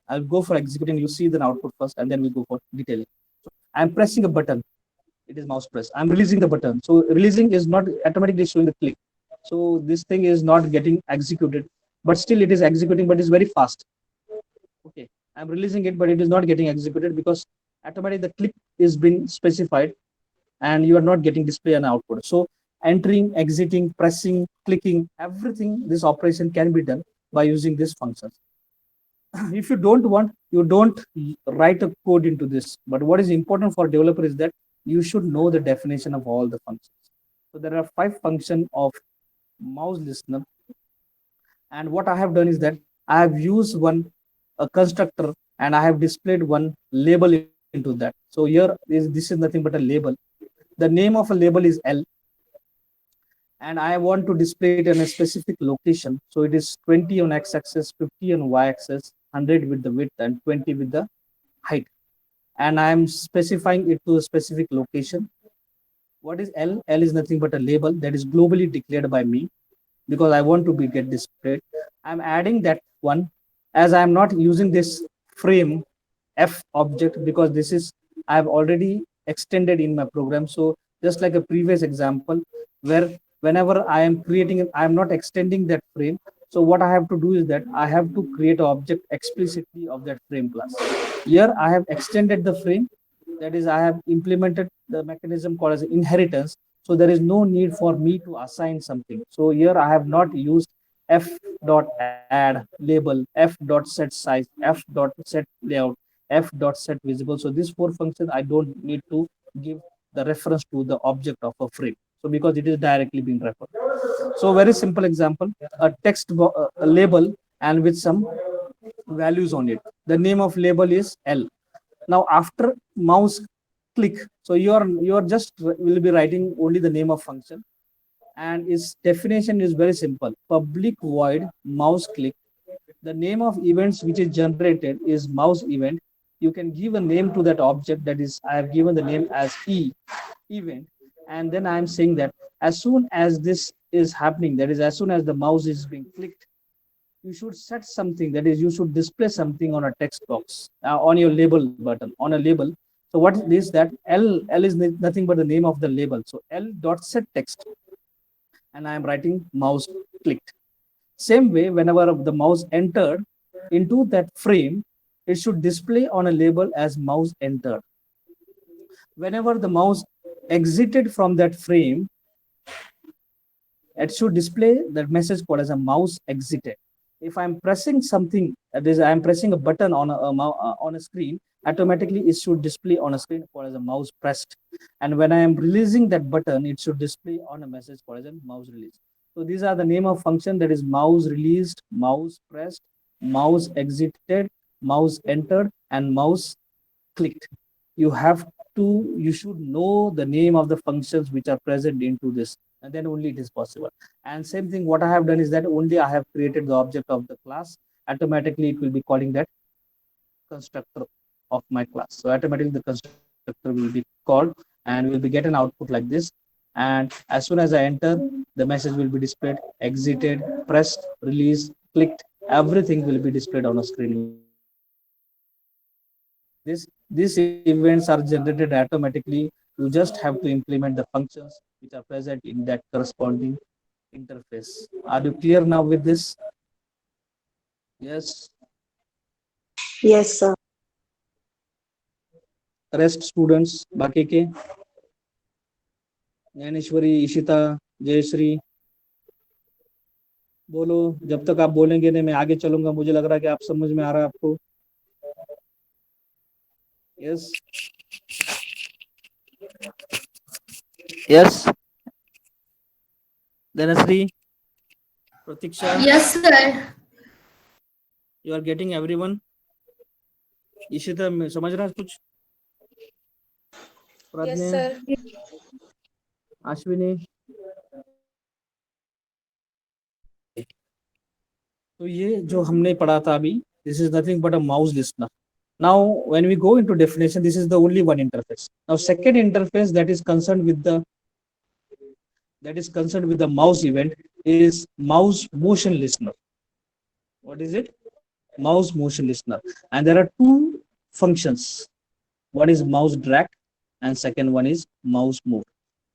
I'll go for executing. You see the output first, and then we go for detailing. So I'm pressing a button. It is mouse press. I'm releasing the button. So releasing is not automatically showing the click. So this thing is not getting executed, but still it is executing, but it's very fast. Okay, I'm releasing it, but it is not getting executed because automatically the click is been specified, and you are not getting display and output. So entering, exiting, pressing, clicking, everything this operation can be done by using this function. If you don't want, you don't write a code into this. But what is important for developer is that you should know the definition of all the functions. So there are 5 functions of mouse listener. And what I have done is that I have used one a constructor and I have displayed one label into that. So here is this is nothing but a label. The name of a label is L, and I want to display it in a specific location. So it is 20 on x-axis, 50 on y-axis, 100 with the width, and 20 with the height. And I am specifying it to a specific location. What is L? L is nothing but a label that is globally declared by me because I want to be get displayed. I'm adding that one as I am not using this frame F object because this is I have already extended in my program. So just like a previous example where whenever I am creating, I am not extending that frame. So what I have to do is that I have to create an object explicitly of that frame class. Here I have extended the frame. That is, I have implemented the mechanism called as inheritance. So there is no need for me to assign something. So here I have not used f dot add label, f dot set size, f dot set layout, f dot set visible. So these 4 functions I don't need to give the reference to the object of a frame. So because it is directly being referred. So very simple example, a a label and with some values on it. The name of label is L. Now after mouse click, so you are just will be writing only the name of function, and its definition is very simple. Public void mouse click. The name of events which is generated is mouse event. You can give a name to that object, that is I have given the name as event, and then I am saying that as soon as this is happening, that is as soon as the mouse is being clicked, you should set something, that is you should display something on a text box on your label button on a label. So what is that? L is nothing but the name of the label. So L dot set text, and I am writing mouse clicked. Same way, whenever the mouse entered into that frame, it should display on a label as mouse entered. Whenever the mouse exited from that frame, it should display that message called as a mouse exited. If I'm pressing something, that is, I'm pressing a button on on a screen, automatically it should display on a screen called as a mouse pressed. And when I am releasing that button, it should display on a message called as a mouse release. So these are the name of function, that is mouse released, mouse pressed, mouse exited, mouse entered, and mouse clicked. You have to, you should know the name of the functions which are present into this, and then only it is possible. And same thing, what I have done is that only I have created the object of the class, automatically it will be calling that constructor of my class. So automatically the constructor will be called and will be get an output like this. And as soon as I enter, the message will be displayed, exited, pressed, released, clicked, everything will be displayed on a screen like this. These events are generated automatically. You just have to implement the functions which are present in that corresponding interface. Are you clear now with this? Yes. Yes, sir. Rest students, बाकी के ज्ञानेश्वरी, इशिता, जयश्री, बोलो। जब तक आप बोलेंगे नहीं मैं आगे चलूंगा। मुझे लग रहा है कि आप समझ में आ रहा है आपको। Yes, yes, Dhanashree, Pratiksha, Yes, sir. You are getting everyone. Ishita समझ रहा है कुछ? Yes, प्रज्ञा, sir. अश्विनी। तो ये जो हमने पढ़ा था अभी, this is nothing but a mouse listener. Now, when we go into definition, this is the only one interface. Now, second interface that is concerned with the mouse event is mouse motion listener. What is it? Mouse motion listener. And there are two functions. One is mouse drag and second one is mouse move.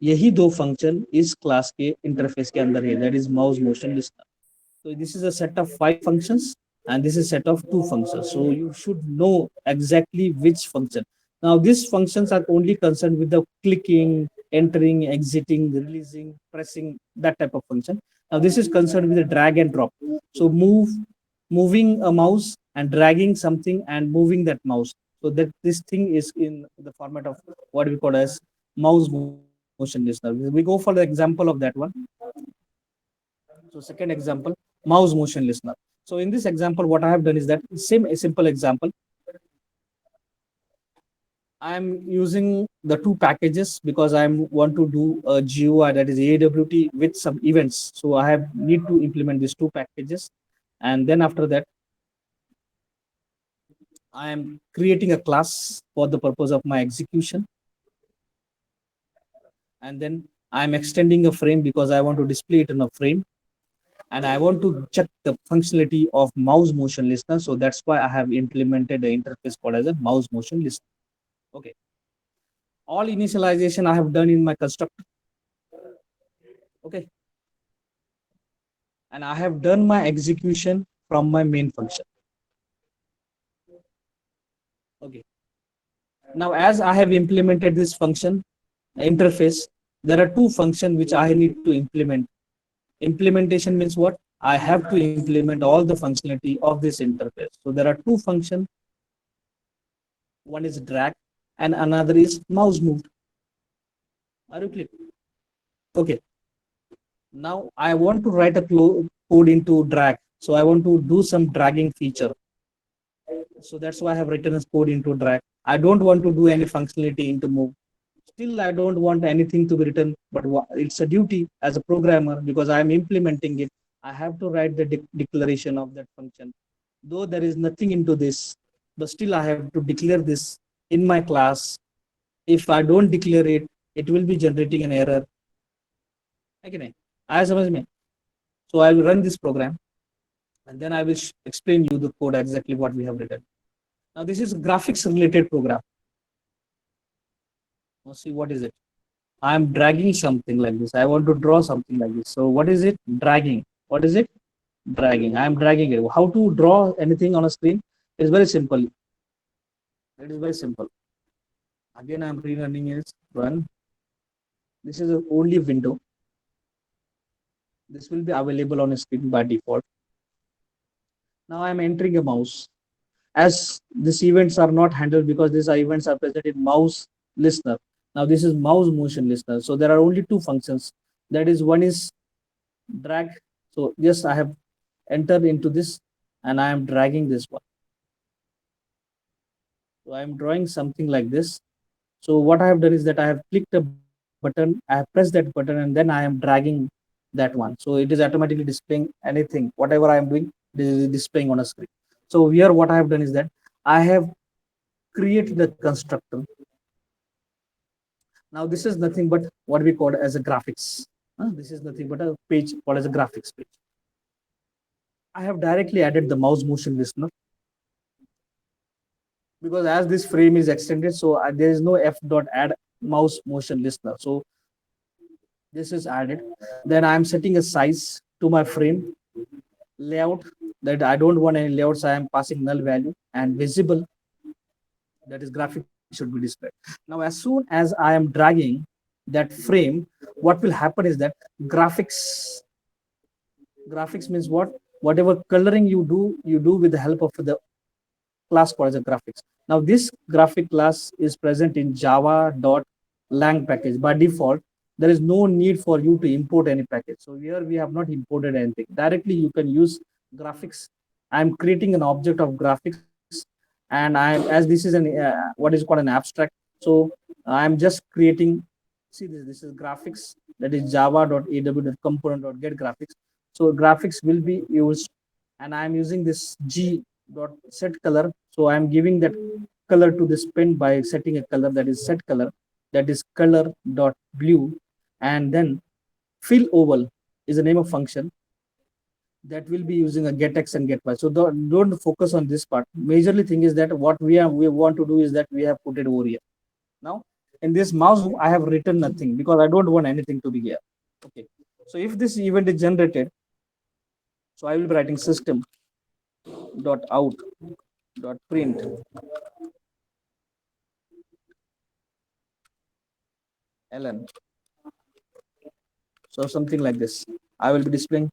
यही दो function इस class के interface के अंदर है, that is mouse motion listener. So this is a set of 5 functions and this is a set of 2 functions. So you should know exactly which function. Now these functions are only concerned with the clicking, entering, exiting, releasing, pressing, that type of function. Now this is concerned with the drag and drop. So moving a mouse and dragging something and moving that mouse. So that this thing is in the format of what we call as mouse motion listener. We go for the example of that one. So second example, mouse motion listener. So in this example, what I have done is that same a simple example. I'm using the two packages because I want to do a GUI, that is AWT, with some events. So I have need to implement these two packages, and then after that, I am creating a class for the purpose of my execution, and then I'm extending a frame because I want to display it in a frame. And I want to check the functionality of mouse motion listener. So that's why I have implemented the interface called as a mouse motion listener. Okay. All initialization I have done in my constructor. Okay. And I have done my execution from my main function. Okay. Now, as I have implemented this function interface, there are two functions which I need to implement. Implementation means what? I have to implement all the functionality of this interface. So there are two functions. One is drag and another is mouse move. Are you clear? Okay. Now I want to write a code into drag. So I want to do some dragging feature. So that's why I have written a code into drag. I don't want to do any functionality into move. Still, I don't want anything to be written, but it's a duty as a programmer because I am implementing it. I have to write the declaration of that function. Though there is nothing into this, but still I have to declare this in my class. If I don't declare it, it will be generating an error. Okay, I समझ में. So I will run this program and then I will explain you the code exactly what we have written. Now this is graphics related program. Now see what is it. I am dragging something like this. I want to draw something like this. So what is it? Dragging. What is it? Dragging. I am dragging it. How to draw anything on a screen? It's very simple. It is very simple. Again, I am rerunning it. Run. This is only window. This will be available on a screen by default. Now I'm entering a mouse. As these events are not handled because these events are present in mouse listener. Now this is mouse motion listener. So there are only two functions. That is, one is drag. So yes, I have entered into this and I am dragging this one. So I am drawing something like this. So what I have done is that I have clicked a button, I have pressed that button, and then I am dragging that one. So it is automatically displaying anything, whatever I am doing, it is displaying on a screen. So here what I have done is that I have created a constructor. Now this is nothing but what we call as a graphics. This is nothing but a page called as a graphics page. I have directly added the mouse motion listener because as this frame is extended, so there is no f dot add mouse motion listener. So this is added. Then I am setting a size to my frame layout that I don't want any layouts. I am passing null value and visible, that is graphic should be displayed. Now, as soon as I am dragging that frame, what will happen is that graphics graphics means what? Whatever coloring you do with the help of the class called as a graphics. Now, this graphic class is present in java.lang package. By default, there is no need for you to import any package. So here we have not imported anything. Directly, you can use graphics. I'm creating an object of graphics, and I, as this is an what is called an abstract. So I'm just creating. See this. This is graphics. That is java.aw.component.get graphics. So graphics will be used, and I'm using this g dot set color. So I'm giving that color to this pen by setting a color, that is set color, that is color dot blue, and then fill oval is the name of function that will be using a get x and get y. So don't focus on this part. Majorly thing is that what we want to do is that we have put it over here. Now in this mouse I have written nothing because I don't want anything to be here. Okay. So if this event is generated, so I will be writing system dot out dot print ln. So something like this. I will be displaying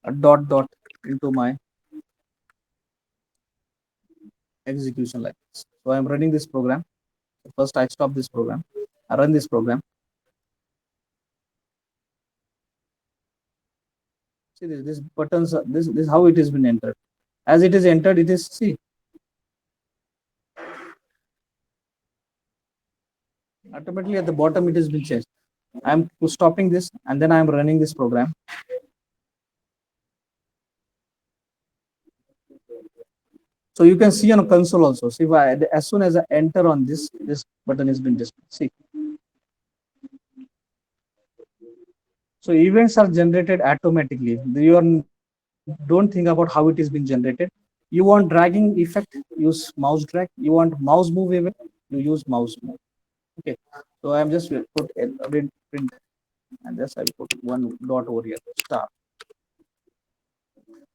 a dot dot into my execution like this. So I'm running this program. First I stop this program. I run this program. See this buttons. This how it has been entered. As it is entered, it is see automatically at the bottom it has been changed. I'm stopping this and then I'm running this program. So you can see on console also. See, as soon as I enter on this, this button has been displayed. See, so events are generated automatically. Don't think about how it is being generated. You want dragging effect, use mouse drag. You want mouse move event, you use mouse move. Okay. So I'm just put a print, and just I'll put one dot over here. Start.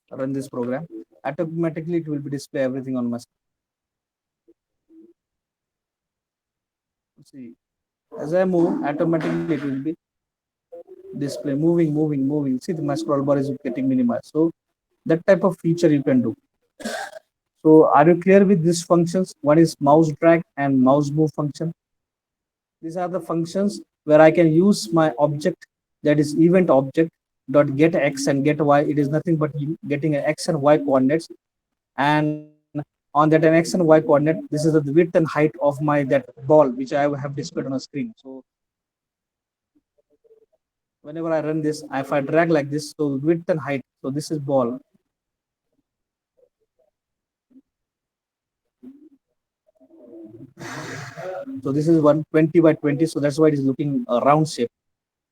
Run this program. Automatically it will be display everything on my screen. See, as I move, automatically it will be display moving. See, my scroll bar is getting minimized. So that type of feature you can do. So are you clear with these functions? One is mouse drag and mouse move function. These are the functions where I can use my object, that is event object dot get x and get y. It is nothing but getting an x and y coordinates, and on that an x and y coordinate, this is the width and height of my that ball which I have displayed on a screen. So whenever I run this, if I drag like this, so width and height, so this is ball. So this is 120 by 20, so that's why it is looking a round shape.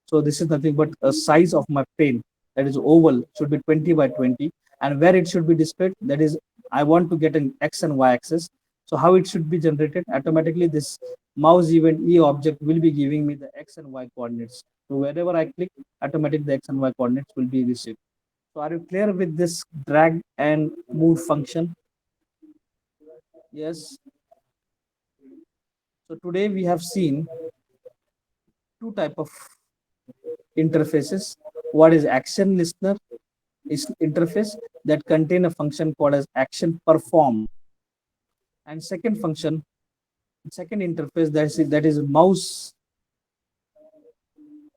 So this is nothing but a size of my pen, that is oval, should be 20 by 20, and where it should be displayed, that is I want to get an x and y axis. So how it should be generated? Automatically this mouse event e object will be giving me the x and y coordinates. So wherever I click, automatically the x and y coordinates will be received. So are you clear with this drag and move function? Yes. So today we have seen two type of interfaces. What is action listener is interface, that contain a function called as action performed. And second function, second interface, that is mouse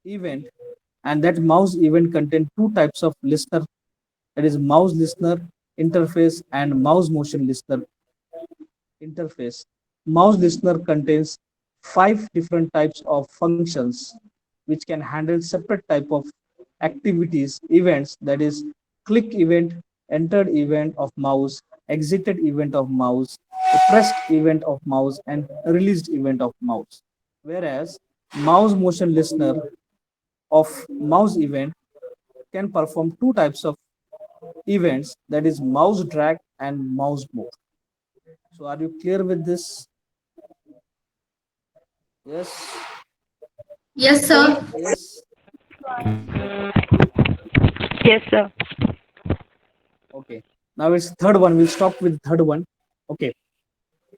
event, and that mouse event contain two types of listener, that is mouse listener interface and mouse motion listener interface. Mouse listener contains five different types of functions which can handle separate type of activities, events, that is click event, entered event of mouse, exited event of mouse, pressed event of mouse, and released event of mouse. Whereas mouse motion listener of mouse event can perform two types of events, that is mouse drag and mouse move. So are you clear with this? Yes. Yes, sir. Yes. Yes, sir. Okay. Now it's third one. We'll stop with third one. Okay.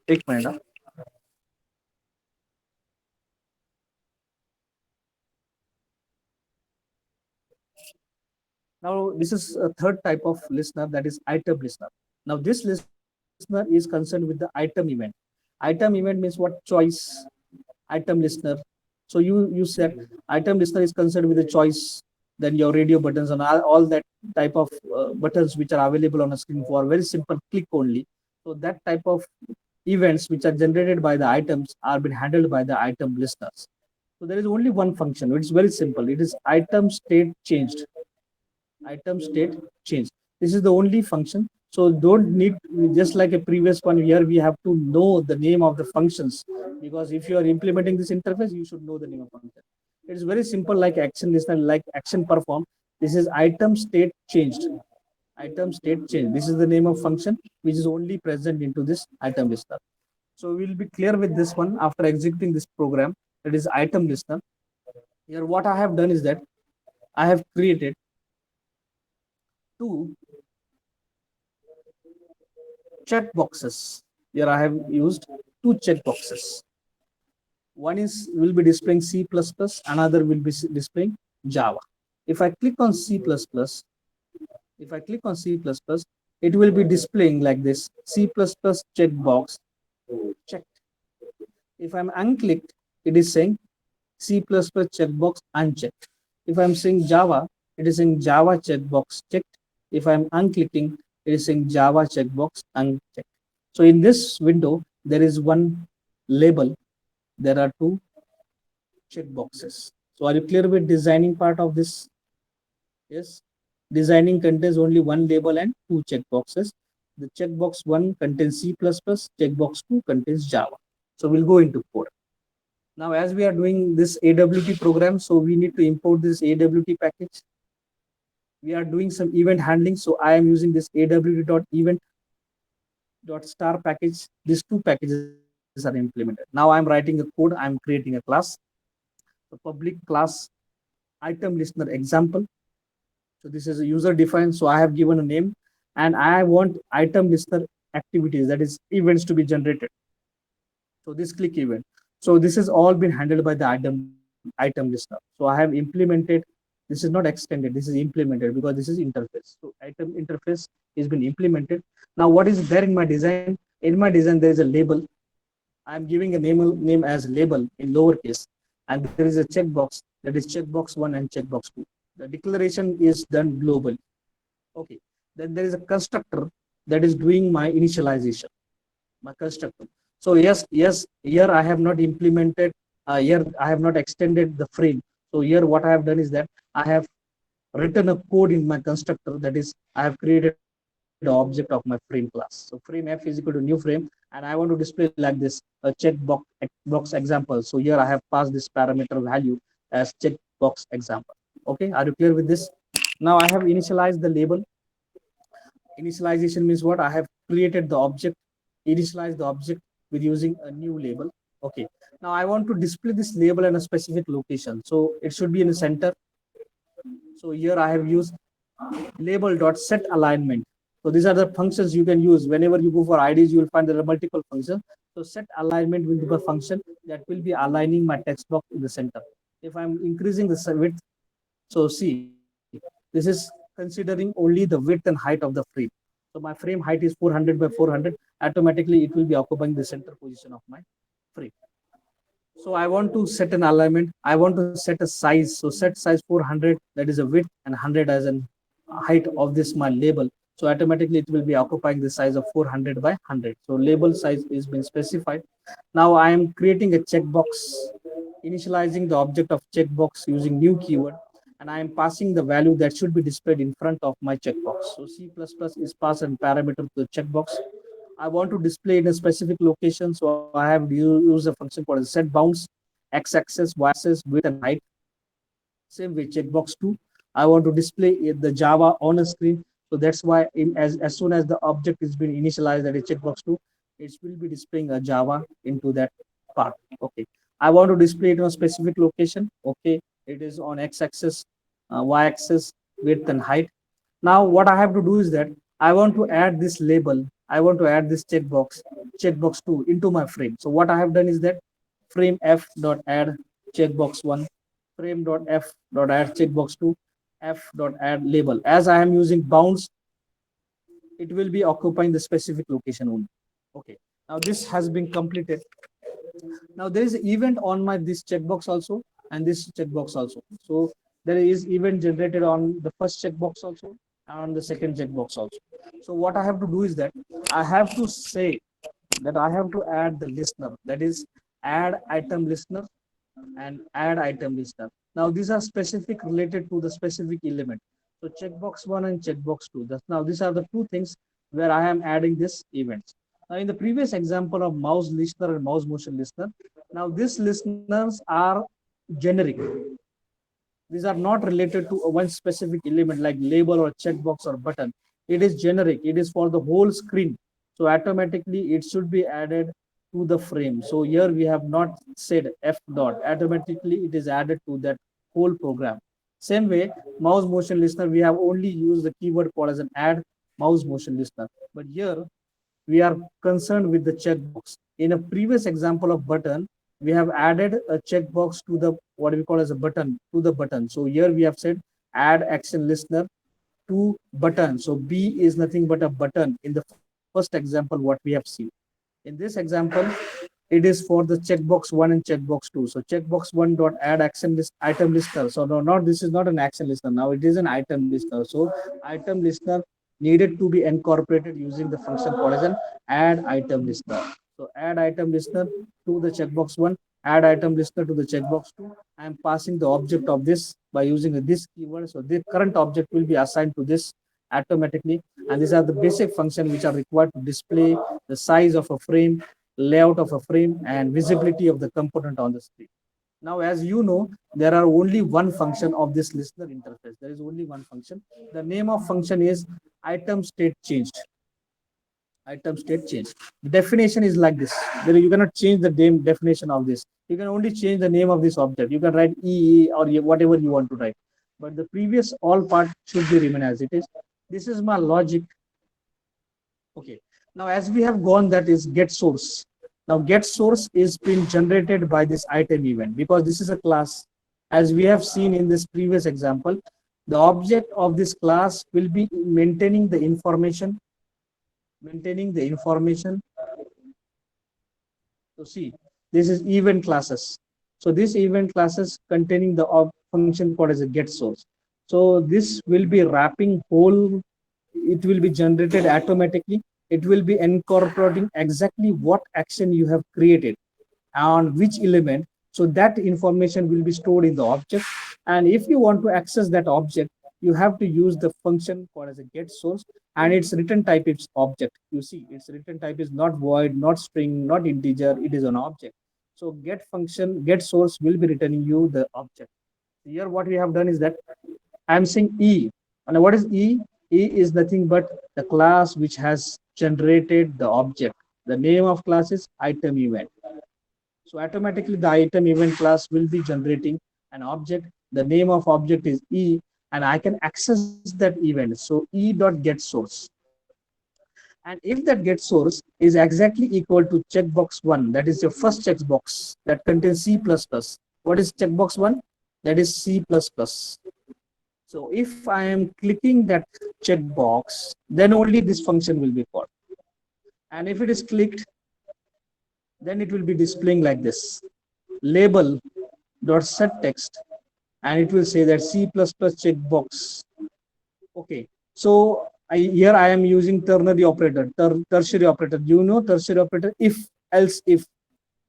Take minute. Huh? Now this is a third type of listener, that is item listener. Now this listener is concerned with the item event. Item event means what? Choice. Item listener. So you said item listener is concerned with the choice, then your radio buttons and all that type of buttons which are available on a screen for very simple click only. So that type of events which are generated by the items are being handled by the item listeners. So there is only one function. It's very simple. It is item state changed. Item state change. This is the only function. So don't need, just like a previous one here, we have to know the name of the functions, because if you are implementing this interface, you should know the name of function. It is very simple, like action listener, like action perform. This is item state changed. Item state change. This is the name of function which is only present into this item listener. So we'll be clear with this one after executing this program. That is item listener. Here, what I have done is that I have created two check boxes. Here I have used two check boxes. One is will be displaying C++, another will be displaying Java. If I click on C++, it will be displaying like this: C++ checkbox checked. If I'm unclicked, it is saying C++ checkbox unchecked. If I'm saying Java, it is saying Java checkbox checked. If I'm unclicking, it is saying Java checkbox unchecked. So in this window, there is one label. There are two checkboxes. So are you clear with designing part of this? Yes. Designing contains only one label and two checkboxes. The checkbox 1 contains C++, checkbox 2 contains Java. So we'll go into code. Now, as we are doing this AWT program, so we need to import this AWT package. We are doing some event handling. So I am using this awt.event.star package. These two packages are implemented. Now I'm writing a code. I'm creating a class, the public class item listener example. So this is a user defined. So I have given a name, and I want item listener activities, that is events, to be generated. So this click event. So this has all been handled by the item listener. So I have implemented. This is not extended. This is implemented because this is interface. So item interface has been implemented. Now what is there in my design? In my design, there is a label. I am giving a name as label in lowercase, and there is a checkbox, that is checkbox 1 and checkbox 2. The declaration is done globally. Okay. Then there is a constructor that is doing my initialization, my constructor. So yes, here I have not implemented, here I have not extended the frame. So here what I have done is that I have written a code in my constructor, that is I have created an object of my frame class. So frame f is equal to new frame, and I want to display like this, a checkbox example. So here I have passed this parameter value as checkbox example. Okay, are you clear with this? Now I have initialized the label. Initialization means what? I have created the object, initialize the object with using a new label. Okay. Now I want to display this label in a specific location. So it should be in the center. So here I have used label dot set alignment. So these are the functions you can use whenever you go for IDs. You will find there are multiple functions. So set alignment will be the function that will be aligning my text box in the center. If I'm increasing the width, so see, this is considering only the width and height of the frame. So my frame height is 400 by 400. Automatically, it will be occupying the center position of my frame. So I want to set an alignment. I want to set a size. So set size 400, that is a width, and 100 as an height of this my label. So automatically it will be occupying the size of 400 by 100. So label size is been specified. Now I am creating a checkbox, initializing the object of checkbox using new keyword, and I am passing the value that should be displayed in front of my checkbox. So C++ is pass and parameter to the checkbox. I want to display in a specific location, so I have used a function called set bounds, x-axis, y-axis, width and height. Same way, checkbox 2. I want to display the Java on a screen. So that's why as soon as the object is being initialized, that is checkbox 2, it will be displaying a Java into that part. Okay. I want to display it on a specific location. Okay. It is on x-axis, y-axis, width and height. Now what I have to do is that I want to add this label. I want to add this checkbox 2 into my frame. So what I have done is that frame f dot add checkbox 1, frame dot f dot add checkbox 2, f dot add label. As I am using bounds, it will be occupying the specific location only. Okay. Now this has been completed. Now there is an event on my this checkbox also and this checkbox also. So there is event generated on the first checkbox also and on the second checkbox also. So what I have to do is that I have to say that I have to add the listener, that is add item listener and add item listener. Now these are specific related to the specific element. So checkbox 1 and checkbox 2. Now these are the two things where I am adding this events. Now in the previous example of mouse listener and mouse motion listener, now these listeners are generic. These are not related to one specific element like label or checkbox or button. It is generic. It is for the whole screen. So automatically it should be added to the frame. So here we have not said f dot. Automatically it is added to that whole program. Same way, mouse motion listener, we have only used the keyword called as an add mouse motion listener. But here we are concerned with the checkbox. In a previous example of button, we have added a checkbox to the what we call as a button to the button. So here we have said add action listener to button. So B is nothing but a button in the first example what we have seen. In this example, it is for the checkbox 1 and checkbox 2. So checkbox 1 dot add action list item listener. So no, not this is not an action listener. Now it is an item listener. So item listener needed to be incorporated using the function called as an add item listener. So add item listener to the checkbox 1, add item listener to the checkbox 2. I am passing the object of this by using this keyword. So the current object will be assigned to this automatically. And these are the basic functions which are required to display the size of a frame, layout of a frame, and visibility of the component on the screen. Now, as you know, there are only one function of this listener interface. There is only one function. The name of function is item state changed. Item state change. The definition is like this. You cannot change the name definition of this. You can only change the name of this object. You can write EE or whatever you want to write. But the previous all part should be remain as it is. This is my logic. Okay. Now, as we have gone, that is get source. Now, get source is being generated by this item event because this is a class. As we have seen in this previous example, the object of this class will be maintaining the information. So see, this is event classes. So this event classes containing the function called as a get source. So this will be wrapping whole. It will be generated automatically. It will be incorporating exactly what action you have created on which element. So that information will be stored in the object. And if you want to access that object, you have to use the function called as a get source, and its return type is object. You see, its return type is not void, not string, not integer. It is an object. So get function, get source will be returning you the object. Here what we have done is that I'm saying E. And what is E? E is nothing but the class which has generated the object. The name of class is item event. So automatically the item event class will be generating an object. The name of object is E, and I can access that event. So E dot get source. And if that get source is exactly equal to checkbox 1, that is your first checkbox that contains C++. What is checkbox 1? That is C++. So if I am clicking that checkbox, then only this function will be called. And if it is clicked, then it will be displaying like this: label dot set text, and it will say that C++ checkbox. Okay, so here I am using ternary operator, tertiary operator. You know tertiary operator, if, else, if.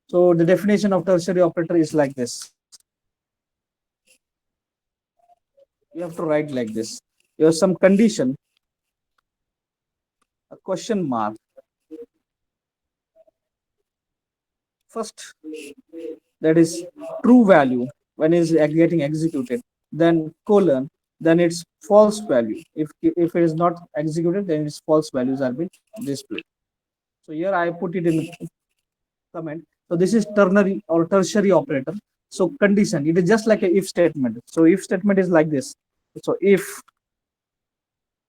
So the definition of tertiary operator is like this. You have to write like this. You have some condition, a question mark. First, that is true value when is getting executed, then colon, then it's false value. If it is not executed, then its false values are being displayed. So here I put it in comment. So this is ternary or tertiary operator. So condition, it is just like a if statement. So if statement is like this. So if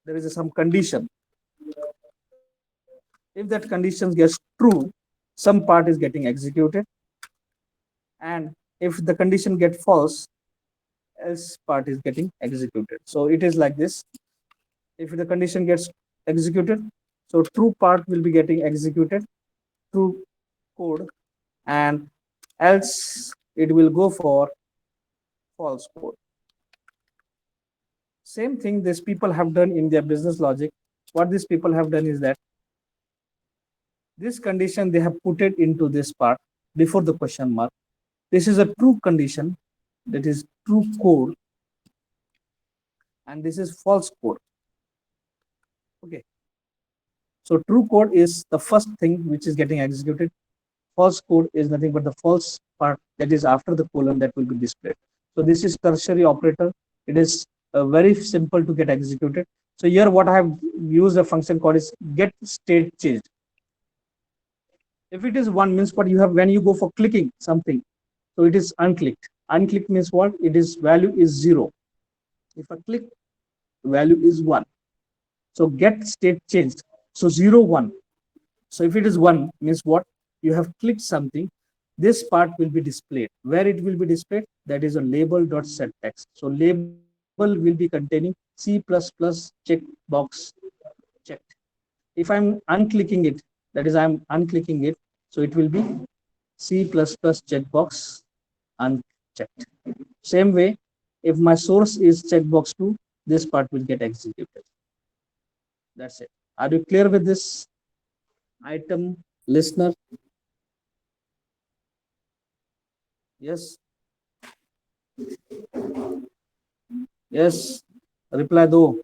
there is some condition, if that condition gets true, some part is getting executed, and if the condition get false, else part is getting executed. So it is like this. If the condition gets executed, so true part will be getting executed, true code, and else it will go for false code. Same thing these people have done in their business logic. What these people have done is that this condition they have put it into this part before the question mark. This is a true condition, that is true code, and this is false code. Okay. So true code is the first thing which is getting executed. False code is nothing but the false part that is after the colon that will be displayed. So this is tertiary operator. It is very simple to get executed. So here what I have used a function called is get state changed. If it is one, means what you have when you go for clicking something, so it is unclicked. Unclicked means what? It is value is 0. If I click, value is 1. So get state changed. So 0, 1. So if it is 1, means what? You have clicked something, this part will be displayed. Where it will be displayed? That is a label.set text. So label will be containing C++ checkbox checked. If I'm unclicking it, that is I'm unclicking it, so it will be C++ checkbox unchecked. Same way, if my source is checkbox 2, this part will get executed. That's it. Are you clear with this item, listener? Yes. Yes. Reply do.